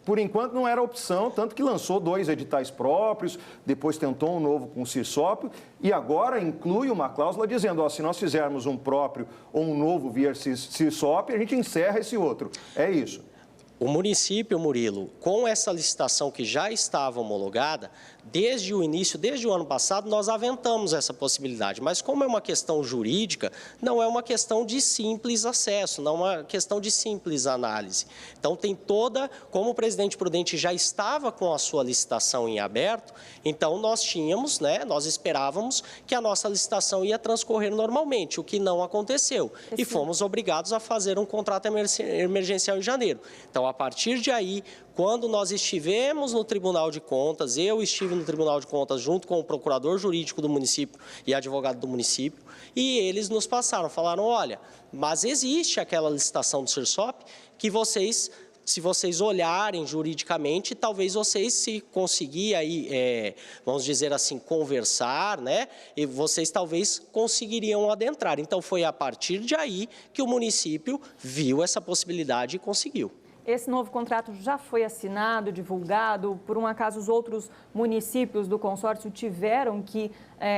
por enquanto não era opção, tanto que lançou 2 editais próprios, depois tentou um novo com o Sirsop e agora inclui uma cláusula dizendo, ó, se nós fizermos um próprio ou um novo via Sirsop, a gente encerra esse outro. É isso. O município, Murilo, com essa licitação que já estava homologada, desde o início, desde o ano passado, nós aventamos essa possibilidade. Mas como é uma questão jurídica, não é uma questão de simples acesso, não é uma questão de simples análise. Então, tem toda, como o Presidente Prudente já estava com a sua licitação em aberto, então nós tínhamos, né, nós esperávamos que a nossa licitação ia transcorrer normalmente, o que não aconteceu. E fomos obrigados a fazer um contrato emergencial em janeiro. Então, a partir de aí, quando nós estivemos no Tribunal de Contas, eu estive no Tribunal de Contas junto com o procurador jurídico do município e advogado do município, e eles nos falaram, olha, mas existe aquela licitação do Sirsop que vocês, se vocês olharem juridicamente, talvez vocês, se conseguir aí, vamos dizer assim, conversar, né, e vocês talvez conseguiriam adentrar. Então, foi a partir de aí que o município viu essa possibilidade e conseguiu. Esse novo contrato já foi assinado, divulgado? Por um acaso, os outros municípios do consórcio tiveram que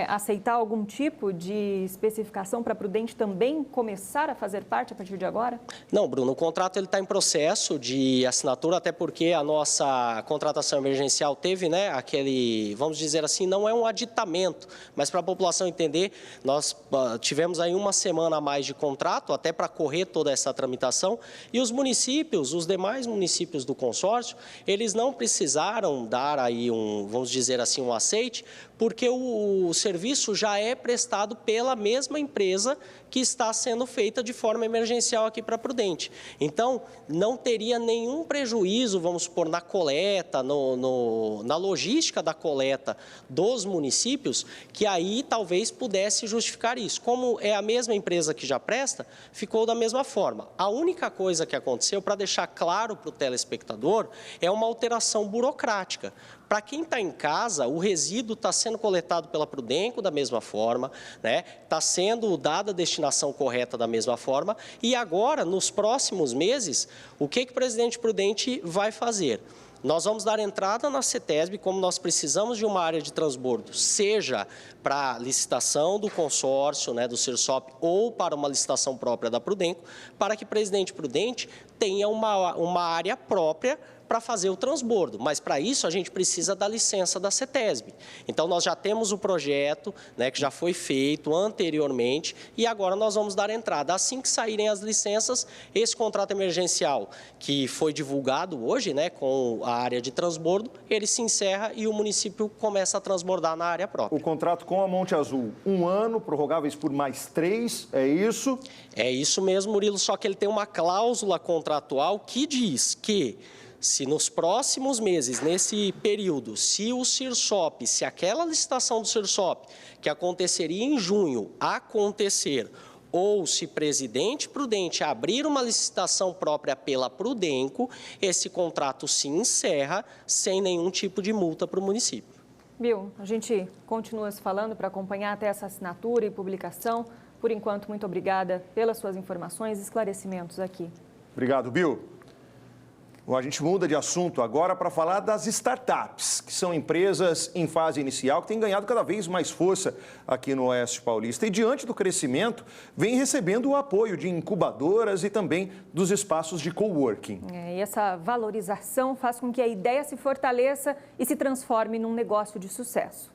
aceitar algum tipo de especificação para Prudente também começar a fazer parte a partir de agora? Não, Bruno, o contrato está em processo de assinatura, até porque a nossa contratação emergencial teve, né, aquele, vamos dizer assim, não é um aditamento, mas para a população entender, nós tivemos aí uma semana a mais de contrato, até para correr toda essa tramitação, e os municípios, os demais municípios do consórcio, eles não precisaram dar aí vamos dizer assim, um aceite, porque o serviço já é prestado pela mesma empresa que está sendo feita de forma emergencial aqui para Prudente. Então, não teria nenhum prejuízo, vamos supor, na coleta, na logística da coleta dos municípios, que aí talvez pudesse justificar isso. Como é a mesma empresa que já presta, ficou da mesma forma. A única coisa que aconteceu, para deixar claro para o telespectador, é uma alteração burocrática. Para quem está em casa, o resíduo está sendo coletado pela Prudenco da mesma forma, né? Está sendo dada a destinação correta da mesma forma, e agora, nos próximos meses, o que o presidente Prudente vai fazer? Nós vamos dar entrada na CETESB, como nós precisamos de uma área de transbordo, seja para licitação do consórcio, né, do Cirsop, ou para uma licitação própria da Prudenco, para que o presidente Prudente tenha uma área própria para fazer o transbordo, mas para isso a gente precisa da licença da CETESB. Então nós já temos o projeto, né, que já foi feito anteriormente, e agora nós vamos dar entrada. Assim que saírem as licenças, esse contrato emergencial que foi divulgado hoje, né, com a área de transbordo, ele se encerra e o município começa a transbordar na área própria. O contrato com a Monte Azul, 1 ano, prorrogáveis por mais 3, é isso? É isso mesmo, Murilo, só que ele tem uma cláusula contratual que diz que se nos próximos meses, nesse período, se o Cirsop, se aquela licitação do Cirsop, que aconteceria em junho, acontecer, ou se presidente Prudente abrir uma licitação própria pela Prudenco, esse contrato se encerra sem nenhum tipo de multa para o município. Bill, a gente continua se falando para acompanhar até essa assinatura e publicação. Por enquanto, muito obrigada pelas suas informações e esclarecimentos aqui. Obrigado, Bill. Bom, a gente muda de assunto agora para falar das startups, que são empresas em fase inicial que têm ganhado cada vez mais força aqui no Oeste Paulista. E diante do crescimento, vem recebendo o apoio de incubadoras e também dos espaços de coworking. E essa valorização faz com que a ideia se fortaleça e se transforme num negócio de sucesso.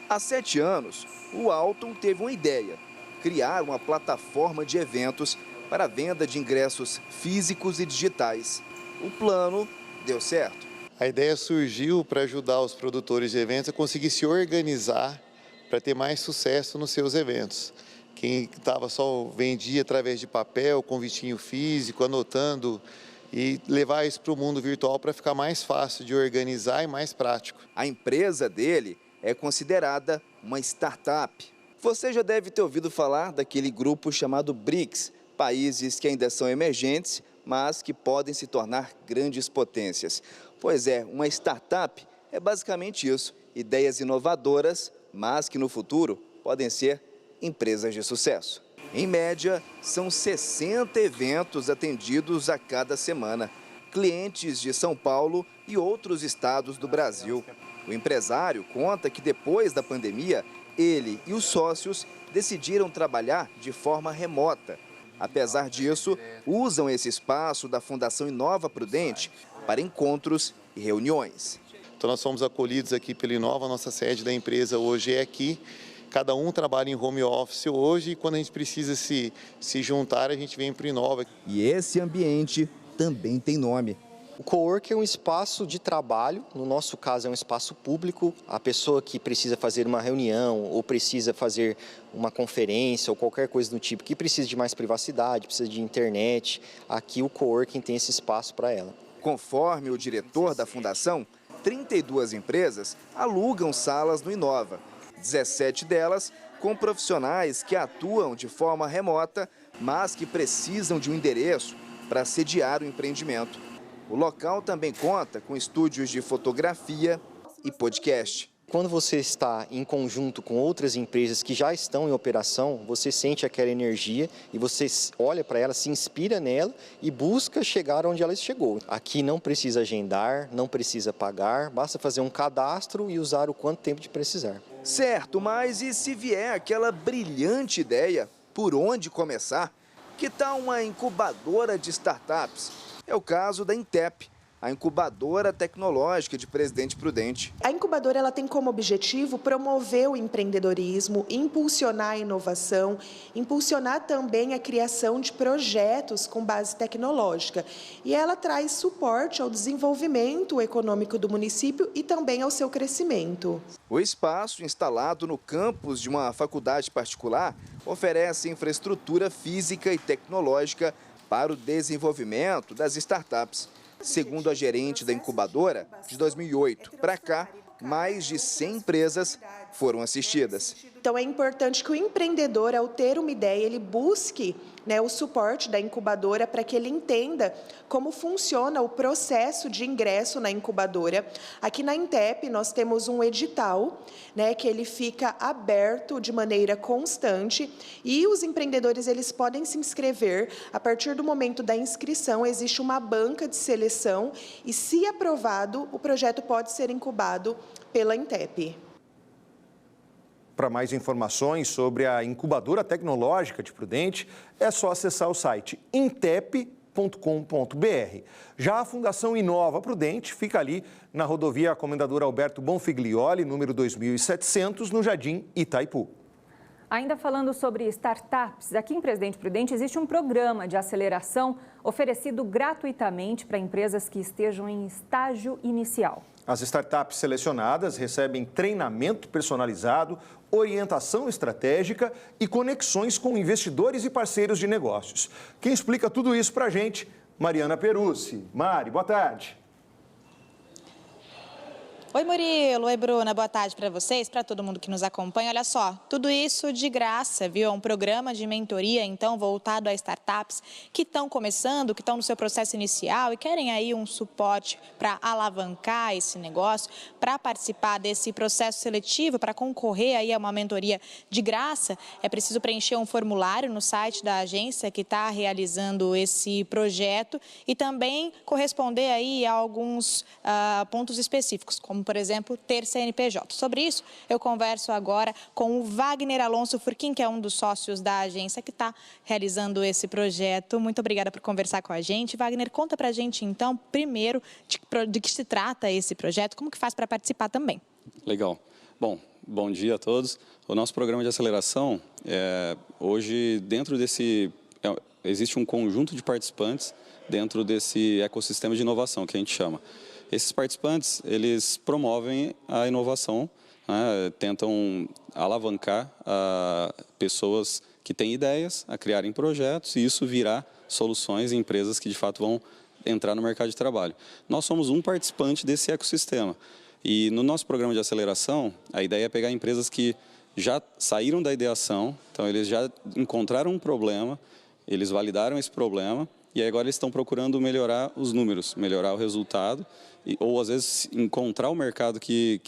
Há 7 anos, o Alton teve uma ideia: criar uma plataforma de eventos para a venda de ingressos físicos e digitais. O plano deu certo. A ideia surgiu para ajudar os produtores de eventos a conseguir se organizar para ter mais sucesso nos seus eventos. Quem estava só vendia através de papel, convitinho físico, anotando, e levar isso para o mundo virtual para ficar mais fácil de organizar e mais prático. A empresa dele é considerada uma startup. Você já deve ter ouvido falar daquele grupo chamado BRICS, países que ainda são emergentes, mas que podem se tornar grandes potências. Pois é, uma startup é basicamente isso: ideias inovadoras, mas que no futuro podem ser empresas de sucesso. Em média, são 60 eventos atendidos a cada semana. Clientes de São Paulo e outros estados do Brasil. O empresário conta que depois da pandemia, ele e os sócios decidiram trabalhar de forma remota. Apesar disso, usam esse espaço da Fundação Inova Prudente para encontros e reuniões. Então nós fomos acolhidos aqui pela Inova, nossa sede da empresa hoje é aqui. Cada um trabalha em home office hoje e quando a gente precisa se juntar, a gente vem para o Inova. E esse ambiente também tem nome. O coworking é um espaço de trabalho, no nosso caso é um espaço público. A pessoa que precisa fazer uma reunião ou precisa fazer uma conferência ou qualquer coisa do tipo, que precisa de mais privacidade, precisa de internet, aqui o coworking tem esse espaço para ela. Conforme o diretor da fundação, 32 empresas alugam salas no Inova. 17 delas com profissionais que atuam de forma remota, mas que precisam de um endereço para sediar o empreendimento. O local também conta com estúdios de fotografia e podcast. Quando você está em conjunto com outras empresas que já estão em operação, você sente aquela energia e você olha para ela, se inspira nela e busca chegar onde ela chegou. Aqui não precisa agendar, não precisa pagar, basta fazer um cadastro e usar o quanto tempo de precisar. Certo, mas e se vier aquela brilhante ideia, por onde começar? Que tal uma incubadora de startups? É o caso da Intep. a incubadora tecnológica de Presidente Prudente. A incubadora ela tem como objetivo promover o empreendedorismo, impulsionar a inovação, impulsionar também a criação de projetos com base tecnológica. E ela traz suporte ao desenvolvimento econômico do município e também ao seu crescimento. O espaço, instalado no campus de uma faculdade particular, oferece infraestrutura física e tecnológica para o desenvolvimento das startups. Segundo a gerente da incubadora, de 2008 para cá, mais de 100 empresas foram assistidas. Então é importante que o empreendedor, ao ter uma ideia, ele busque o suporte da incubadora para que ele entenda como funciona o processo de ingresso na incubadora. Aqui na Intep nós temos um edital, que ele fica aberto de maneira constante e os empreendedores eles podem se inscrever. A partir do momento da inscrição existe uma banca de seleção e, se aprovado, o projeto pode ser incubado pela Intep. Para mais informações sobre a incubadora tecnológica de Prudente, é só acessar o site intep.com.br. Já a Fundação Inova Prudente fica ali na rodovia Comendador Alberto Bonfiglioli, número 2700, no Jardim Itaipu. Ainda falando sobre startups, aqui em Presidente Prudente existe um programa de aceleração oferecido gratuitamente para empresas que estejam em estágio inicial. As startups selecionadas recebem treinamento personalizado, orientação estratégica e conexões com investidores e parceiros de negócios. Quem explica tudo isso para a gente, Mariana Peruzzi. Mari, boa tarde. Oi, Murilo. Oi, Bruna. Boa tarde para vocês, para todo mundo que nos acompanha. Olha só, tudo isso de graça, viu? É um programa de mentoria, então, voltado a startups que estão começando, que estão no seu processo inicial e querem aí um suporte para alavancar esse negócio, para participar desse processo seletivo, para concorrer aí a uma mentoria de graça. É preciso preencher um formulário no site da agência que está realizando esse projeto e também corresponder aí a alguns pontos específicos, como, por exemplo, ter CNPJ. Sobre isso, eu converso agora com o Wagner Alonso Furquim, que é um dos sócios da agência que está realizando esse projeto. Muito obrigada por conversar com a gente. Wagner, conta pra gente, então, primeiro, de que se trata esse projeto, como que faz para participar também. Legal. Bom dia a todos. O nosso programa de aceleração, hoje, dentro desse... existe um conjunto de participantes dentro desse ecossistema de inovação, que a gente chama. Esses participantes, eles promovem a inovação, tentam alavancar pessoas que têm ideias a criarem projetos e isso virá soluções em empresas que de fato vão entrar no mercado de trabalho. Nós somos um participante desse ecossistema e no nosso programa de aceleração, a ideia é pegar empresas que já saíram da ideação, então eles já encontraram um problema, eles validaram esse problema e agora eles estão procurando melhorar os números, melhorar o resultado ou às vezes encontrar o mercado que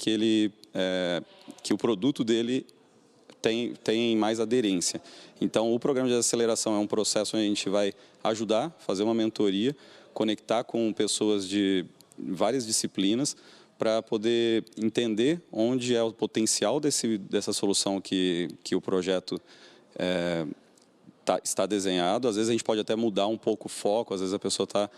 o produto dele tem mais aderência. Então o programa de aceleração é um processo onde a gente vai ajudar, fazer uma mentoria, conectar com pessoas de várias disciplinas para poder entender onde é o potencial dessa solução que o projeto está desenhado. Às vezes a gente pode até mudar um pouco o foco, às vezes a pessoa está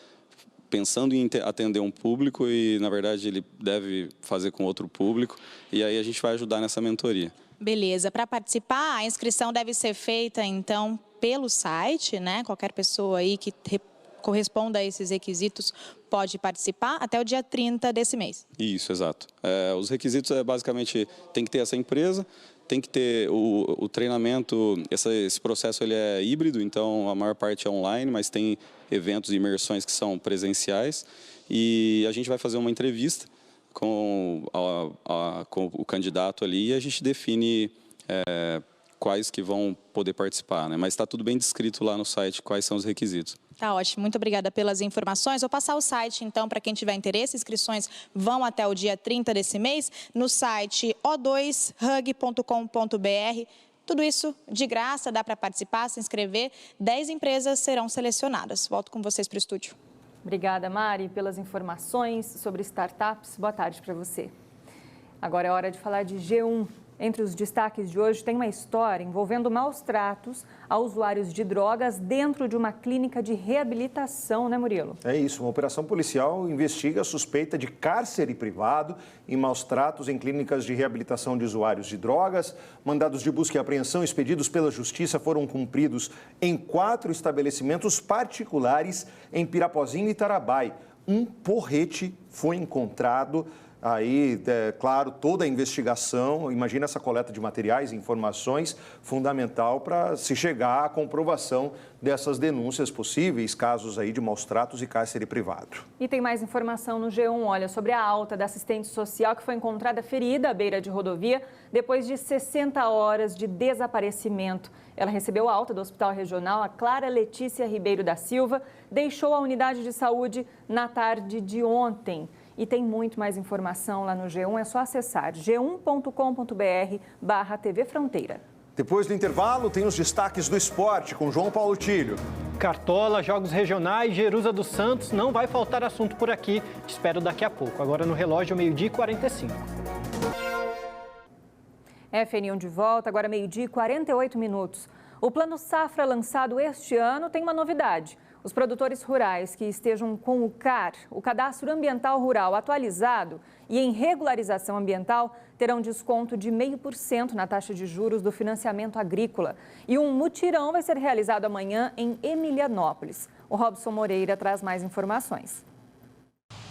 pensando em atender um público e, na verdade, ele deve fazer com outro público. E aí a gente vai ajudar nessa mentoria. Beleza. Para participar, a inscrição deve ser feita, então, pelo site, né? Qualquer pessoa aí que corresponda a esses requisitos pode participar até o dia 30 desse mês. Isso, exato. Os requisitos basicamente tem que ter essa empresa, tem que ter o treinamento, esse processo ele é híbrido, então a maior parte é online, mas tem eventos e imersões que são presenciais e a gente vai fazer uma entrevista com o candidato ali e a gente define quais que vão poder participar, né? Mas está tudo bem descrito lá no site quais são os requisitos. Tá ótimo, muito obrigada pelas informações. Vou passar o site, então, para quem tiver interesse. Inscrições vão até o dia 30 desse mês no site o2hug.com.br. Tudo isso de graça, dá para participar, se inscrever. 10 empresas serão selecionadas. Volto com vocês para o estúdio. Obrigada, Mari, pelas informações sobre startups. Boa tarde para você. Agora é hora de falar de G1. Entre os destaques de hoje tem uma história envolvendo maus tratos a usuários de drogas dentro de uma clínica de reabilitação, né, Murilo? É isso, uma operação policial investiga a suspeita de cárcere privado e maus tratos em clínicas de reabilitação de usuários de drogas. Mandados de busca e apreensão expedidos pela Justiça foram cumpridos em 4 estabelecimentos particulares em Pirapozinho e Tarabai. Um porrete foi encontrado. Aí, claro, toda a investigação, imagina essa coleta de materiais e informações, fundamental para se chegar à comprovação dessas denúncias possíveis, casos aí de maus tratos e cárcere privado. E tem mais informação no G1, olha, sobre a alta da assistente social que foi encontrada ferida à beira de rodovia depois de 60 horas de desaparecimento. Ela recebeu alta do Hospital Regional, a Clara Letícia Ribeiro da Silva, deixou a unidade de saúde na tarde de ontem. E tem muito mais informação lá no G1, é só acessar g1.com.br/TV Fronteira. Depois do intervalo, tem os destaques do esporte com João Paulo Tílio. Cartola, jogos regionais, Jerusa dos Santos, não vai faltar assunto por aqui. Te espero daqui a pouco. Agora no relógio, 12h45. FNU de volta, agora 12h48. O Plano Safra lançado este ano tem uma novidade. Os produtores rurais que estejam com o CAR, o Cadastro Ambiental Rural atualizado e em regularização ambiental, terão desconto de 0,5% na taxa de juros do financiamento agrícola. E um mutirão vai ser realizado amanhã em Emilianópolis. O Robson Moreira traz mais informações.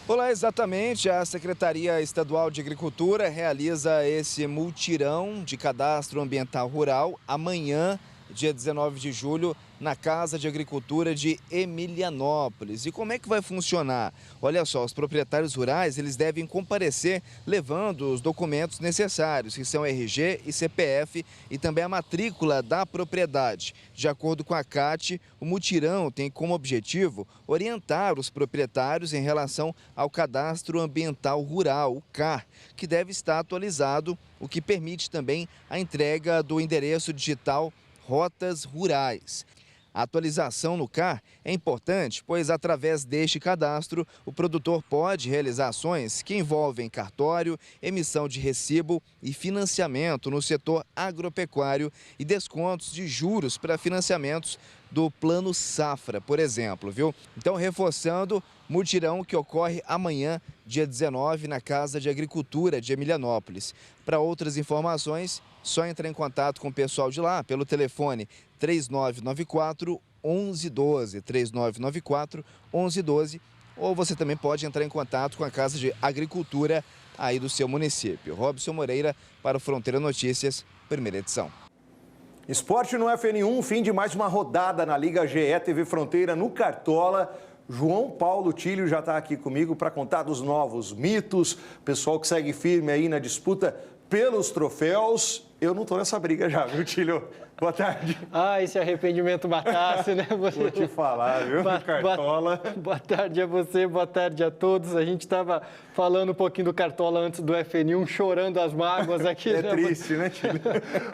Olá, exatamente. A Secretaria Estadual de Agricultura realiza esse mutirão de cadastro ambiental rural amanhã, dia 19 de julho, na Casa de Agricultura de Emilianópolis. E como é que vai funcionar? Olha só, os proprietários rurais, eles devem comparecer levando os documentos necessários, que são RG e CPF e também a matrícula da propriedade. De acordo com a CAT, o mutirão tem como objetivo orientar os proprietários em relação ao Cadastro Ambiental Rural, o CAR, que deve estar atualizado, o que permite também a entrega do endereço digital Rotas Rurais. A atualização no CAR é importante, pois através deste cadastro, o produtor pode realizar ações que envolvem cartório, emissão de recibo e financiamento no setor agropecuário e descontos de juros para financiamentos do Plano Safra, por exemplo, viu? Então, reforçando, mutirão que ocorre amanhã, dia 19, na Casa de Agricultura de Emilianópolis. Para outras informações, só entrar em contato com o pessoal de lá pelo telefone 3994 1112, 3994 1112, ou você também pode entrar em contato com a Casa de Agricultura aí do seu município. Robson Moreira para o Fronteira Notícias, primeira edição. Esporte no FNU, fim de mais uma rodada na Liga GE TV Fronteira no Cartola. João Paulo Tílio já está aqui comigo para contar dos novos mitos, pessoal que segue firme aí na disputa pelos troféus. Eu não estou nessa briga já, viu, Tílio? Boa tarde. Ah, esse arrependimento matasse, né? Você... Vou te falar, viu, Cartola. Boa tarde a você, boa tarde a todos. A gente estava falando um pouquinho do Cartola antes do FNU, chorando as mágoas aqui. É triste, né, Tílio?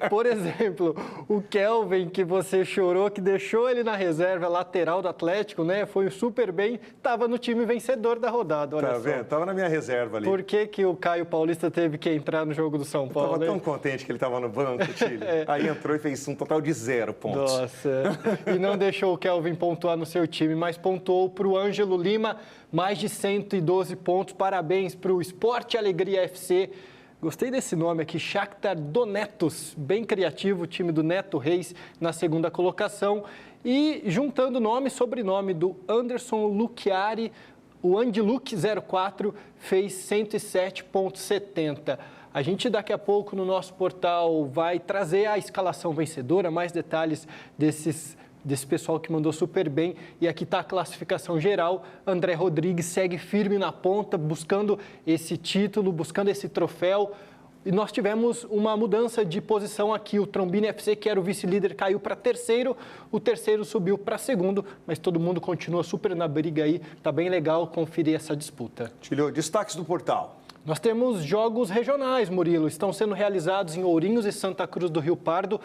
Por exemplo, o Kelvin, que você chorou, que deixou ele na reserva lateral do Atlético, né? Foi super bem, estava no time vencedor da rodada, olha só. Tá vendo? Estava na minha reserva ali. Por que o Caio Paulista teve que entrar no jogo do São Paulo? Estava tão contente que ele estava no banco, Tílio. Aí entrou e fez um total de 0 pontos. Nossa, e não deixou o Kelvin pontuar no seu time, mas pontuou para o Ângelo Lima, mais de 112 pontos. Parabéns para o Esporte Alegria FC. Gostei desse nome aqui, Shakhtar Donetsk, bem criativo, o time do Neto Reis na segunda colocação. E juntando nome e sobrenome do Anderson Luchiari, o Andiluk 04 fez 107,70. A gente daqui a pouco no nosso portal vai trazer a escalação vencedora, mais detalhes desse pessoal que mandou super bem. E aqui está a classificação geral. André Rodrigues segue firme na ponta, buscando esse título, buscando esse troféu. E nós tivemos uma mudança de posição aqui. O Trombini FC, que era o vice-líder, caiu para terceiro. O terceiro subiu para segundo, mas todo mundo continua super na briga aí. Tá bem legal conferir essa disputa. Tílio, destaques do portal. Nós temos jogos regionais, Murilo. Estão sendo realizados em Ourinhos e Santa Cruz do Rio Pardo.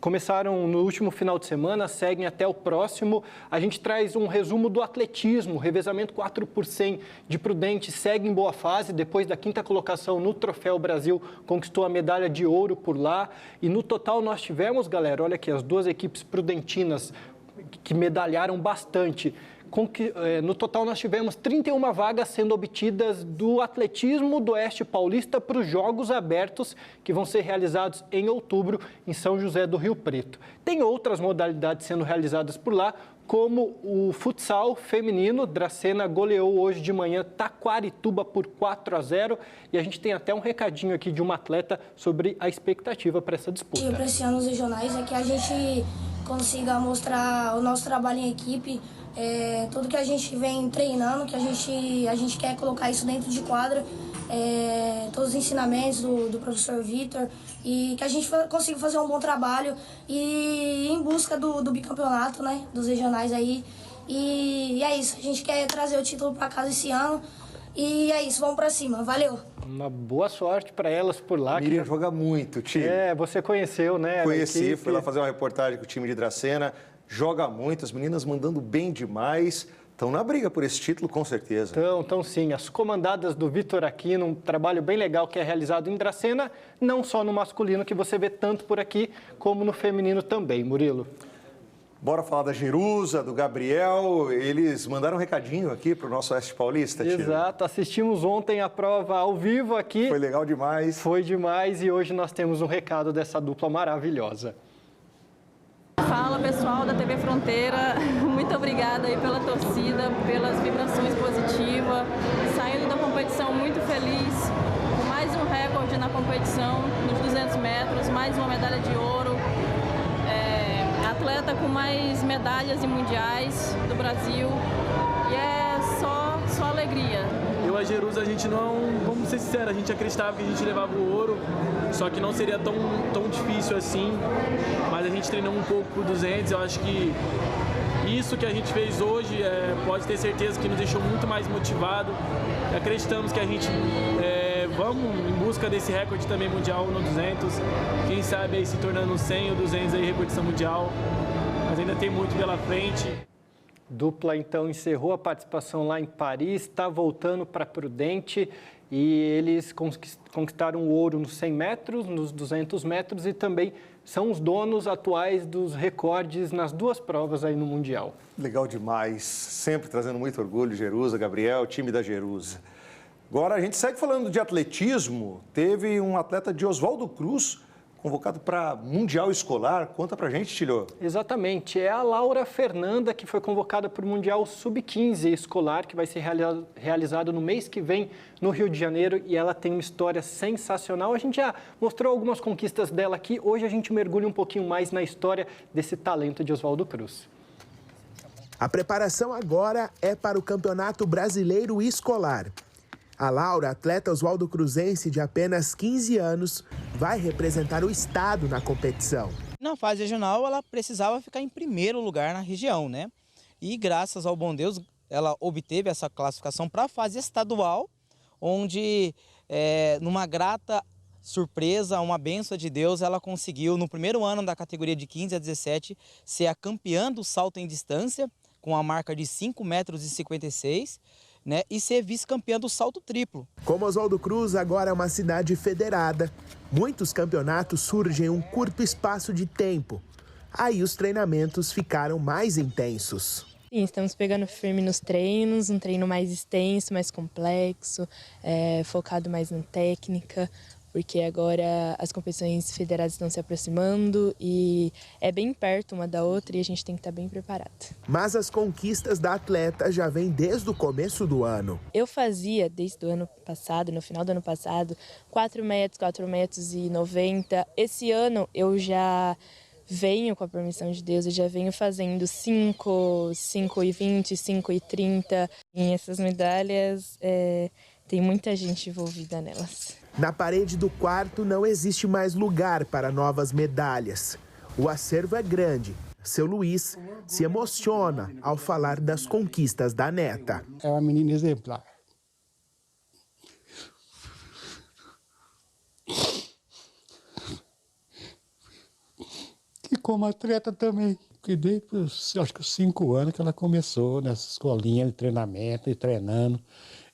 começaram no último final de semana, seguem até o próximo. A gente traz um resumo do atletismo, revezamento 4x100 de Prudente segue em boa fase, depois da 5ª colocação no Troféu Brasil, conquistou a medalha de ouro por lá. E no total nós tivemos, galera, olha aqui, as duas equipes prudentinas que medalharam bastante. No total, nós tivemos 31 vagas sendo obtidas do atletismo do Oeste Paulista para os Jogos Abertos, que vão ser realizados em outubro em São José do Rio Preto. Tem outras modalidades sendo realizadas por lá, como o futsal feminino. Dracena goleou hoje de manhã Taquarituba por 4-0. E a gente tem até um recadinho aqui de uma atleta sobre a expectativa para essa disputa. Para esse ano nos regionais é que a gente consiga mostrar o nosso trabalho em equipe, tudo que a gente vem treinando, que a gente quer colocar isso dentro de quadra, todos os ensinamentos do professor Vitor, e que a gente consiga fazer um bom trabalho e ir em busca do bicampeonato, né, dos regionais aí. E é isso, a gente quer trazer o título para casa esse ano. E é isso, vamos para cima, valeu. Uma boa sorte para elas por lá. Miriam joga muito, o time. Você conheceu, né? Conheci, fui lá fazer uma reportagem com o time de Dracena. Joga muito, as meninas mandando bem demais. Estão na briga por esse título, com certeza. Então sim. As comandadas do Vitor Aquino, um trabalho bem legal que é realizado em Dracena, não só no masculino, que você vê tanto por aqui, como no feminino também, Murilo. Bora falar da Jerusa, do Gabriel. Eles mandaram um recadinho aqui para o nosso Oeste Paulista, Tio. Exato. Assistimos ontem a prova ao vivo aqui. Foi legal demais. Foi demais e hoje nós temos um recado dessa dupla maravilhosa. Fala, pessoal da TV Fronteira, muito obrigada aí pela torcida, pelas vibrações positivas, saindo da competição muito feliz, com mais um recorde na competição, nos 200 metros, mais uma medalha de ouro, atleta com mais medalhas em mundiais do Brasil, e é só alegria. Eu, a Jerusa, a gente não, vamos ser sinceros, a gente acreditava que a gente levava o ouro, só que não seria tão difícil assim, mas a gente treinou um pouco pro 200, eu acho que isso que a gente fez hoje pode ter certeza que nos deixou muito mais motivado. Acreditamos que a gente vamos em busca desse recorde também mundial no 200, quem sabe aí se tornando 100 ou 200 aí repetição mundial, mas ainda tem muito pela frente. Dupla, então, encerrou a participação lá em Paris, está voltando para Prudente e eles conquistaram o ouro nos 100 metros, nos 200 metros e também são os donos atuais dos recordes nas duas provas aí no Mundial. Legal demais, sempre trazendo muito orgulho, Jerusa, Gabriel, time da Jerusa. Agora a gente segue falando de atletismo, teve um atleta de Oswaldo Cruz, convocado para Mundial Escolar. Conta pra gente, Tilho. Exatamente. É a Laura Fernanda que foi convocada para o Mundial Sub-15 Escolar, que vai ser realizado no mês que vem no Rio de Janeiro. E ela tem uma história sensacional. A gente já mostrou algumas conquistas dela aqui. Hoje a gente mergulha um pouquinho mais na história desse talento de Oswaldo Cruz. A preparação agora é para o Campeonato Brasileiro Escolar. A Laura, atleta oswaldo cruzense de apenas 15 anos, vai representar o estado na competição. Na fase regional, ela precisava ficar em primeiro lugar na região, né? E graças ao bom Deus, ela obteve essa classificação para a fase estadual, onde, numa grata surpresa, uma bênção de Deus, ela conseguiu, no primeiro ano da categoria de 15 a 17, ser a campeã do salto em distância, com a marca de 5,56 metros, né, e ser vice-campeã do salto triplo. Como Oswaldo Cruz agora é uma cidade federada, muitos campeonatos surgem em um curto espaço de tempo. Aí os treinamentos ficaram mais intensos. Sim, estamos pegando firme nos treinos, um treino mais extenso, mais complexo, focado mais na técnica, porque agora as competições federadas estão se aproximando e é bem perto uma da outra e a gente tem que estar bem preparado. Mas as conquistas da atleta já vêm desde o começo do ano. Eu fazia desde o ano passado, no final do ano passado, 4 metros, 4,90 metros. Esse ano eu já venho, com a permissão de Deus, eu já venho fazendo 5, 5,20, 5,30. E essas medalhas, tem muita gente envolvida nelas. Na parede do quarto não existe mais lugar para novas medalhas. O acervo é grande. Seu Luiz se emociona ao falar das conquistas da neta. É uma menina exemplar. E como atleta também. Porque desde, acho que os 5 anos que ela começou nessa escolinha de treinamento e treinando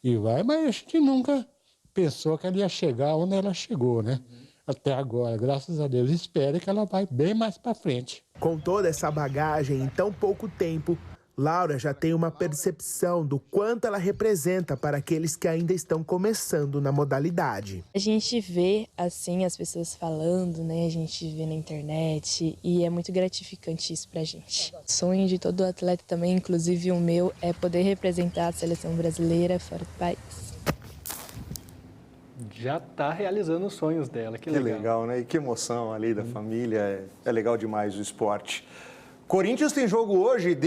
e vai. Mas a gente nunca pensou que ela ia chegar onde ela chegou, né? Até agora, graças a Deus. Espero que ela vai bem mais para frente. Com toda essa bagagem em tão pouco tempo, Laura já tem uma percepção do quanto ela representa para aqueles que ainda estão começando na modalidade. A gente vê, assim, as pessoas falando, né? A gente vê na internet e é muito gratificante isso pra gente. O sonho de todo atleta também, inclusive o meu, é poder representar a seleção brasileira fora do país. Já está realizando os sonhos dela, que legal. legal. Que legal, né? E que emoção ali da família, é legal demais o esporte. Corinthians tem jogo hoje,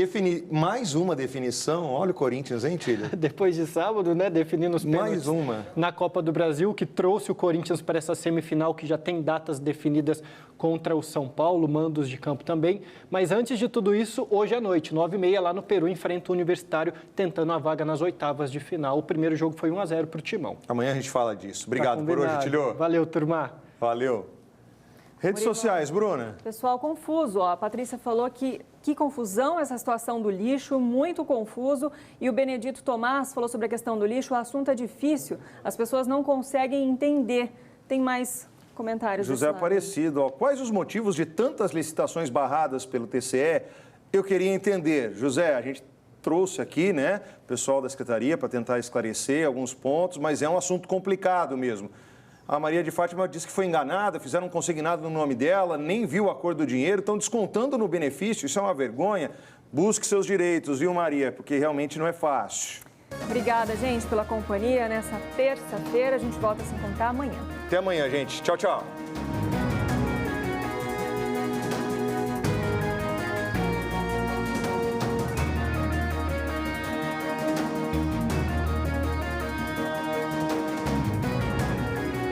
mais uma definição. Olha o Corinthians, hein, Tílio? Depois de sábado, né, definindo os pênaltis mais uma na Copa do Brasil, que trouxe o Corinthians para essa semifinal, que já tem datas definidas contra o São Paulo, mandos de campo também. Mas antes de tudo isso, hoje à noite, 9h30, lá no Peru, enfrenta o Universitário, tentando a vaga nas oitavas de final. O primeiro jogo foi 1-0 para o Timão. Amanhã a gente fala disso. Obrigado por hoje, Tílio. Valeu, turma. Valeu. Redes sociais, Bruna. Pessoal confuso, ó. A Patrícia falou que confusão essa situação do lixo, muito confuso. E o Benedito Tomás falou sobre a questão do lixo, o assunto é difícil, as pessoas não conseguem entender. Tem mais comentários. José Aparecido, ó. Quais os motivos de tantas licitações barradas pelo TCE? Eu queria entender. José, a gente trouxe aqui, né, o pessoal da Secretaria para tentar esclarecer alguns pontos, mas é um assunto complicado mesmo. A Maria de Fátima disse que foi enganada, fizeram um consignado no nome dela, nem viu a cor do dinheiro, estão descontando no benefício, isso é uma vergonha. Busque seus direitos, viu, Maria? Porque realmente não é fácil. Obrigada, gente, pela companhia nessa terça-feira. A gente volta a se encontrar amanhã. Até amanhã, gente. Tchau, tchau.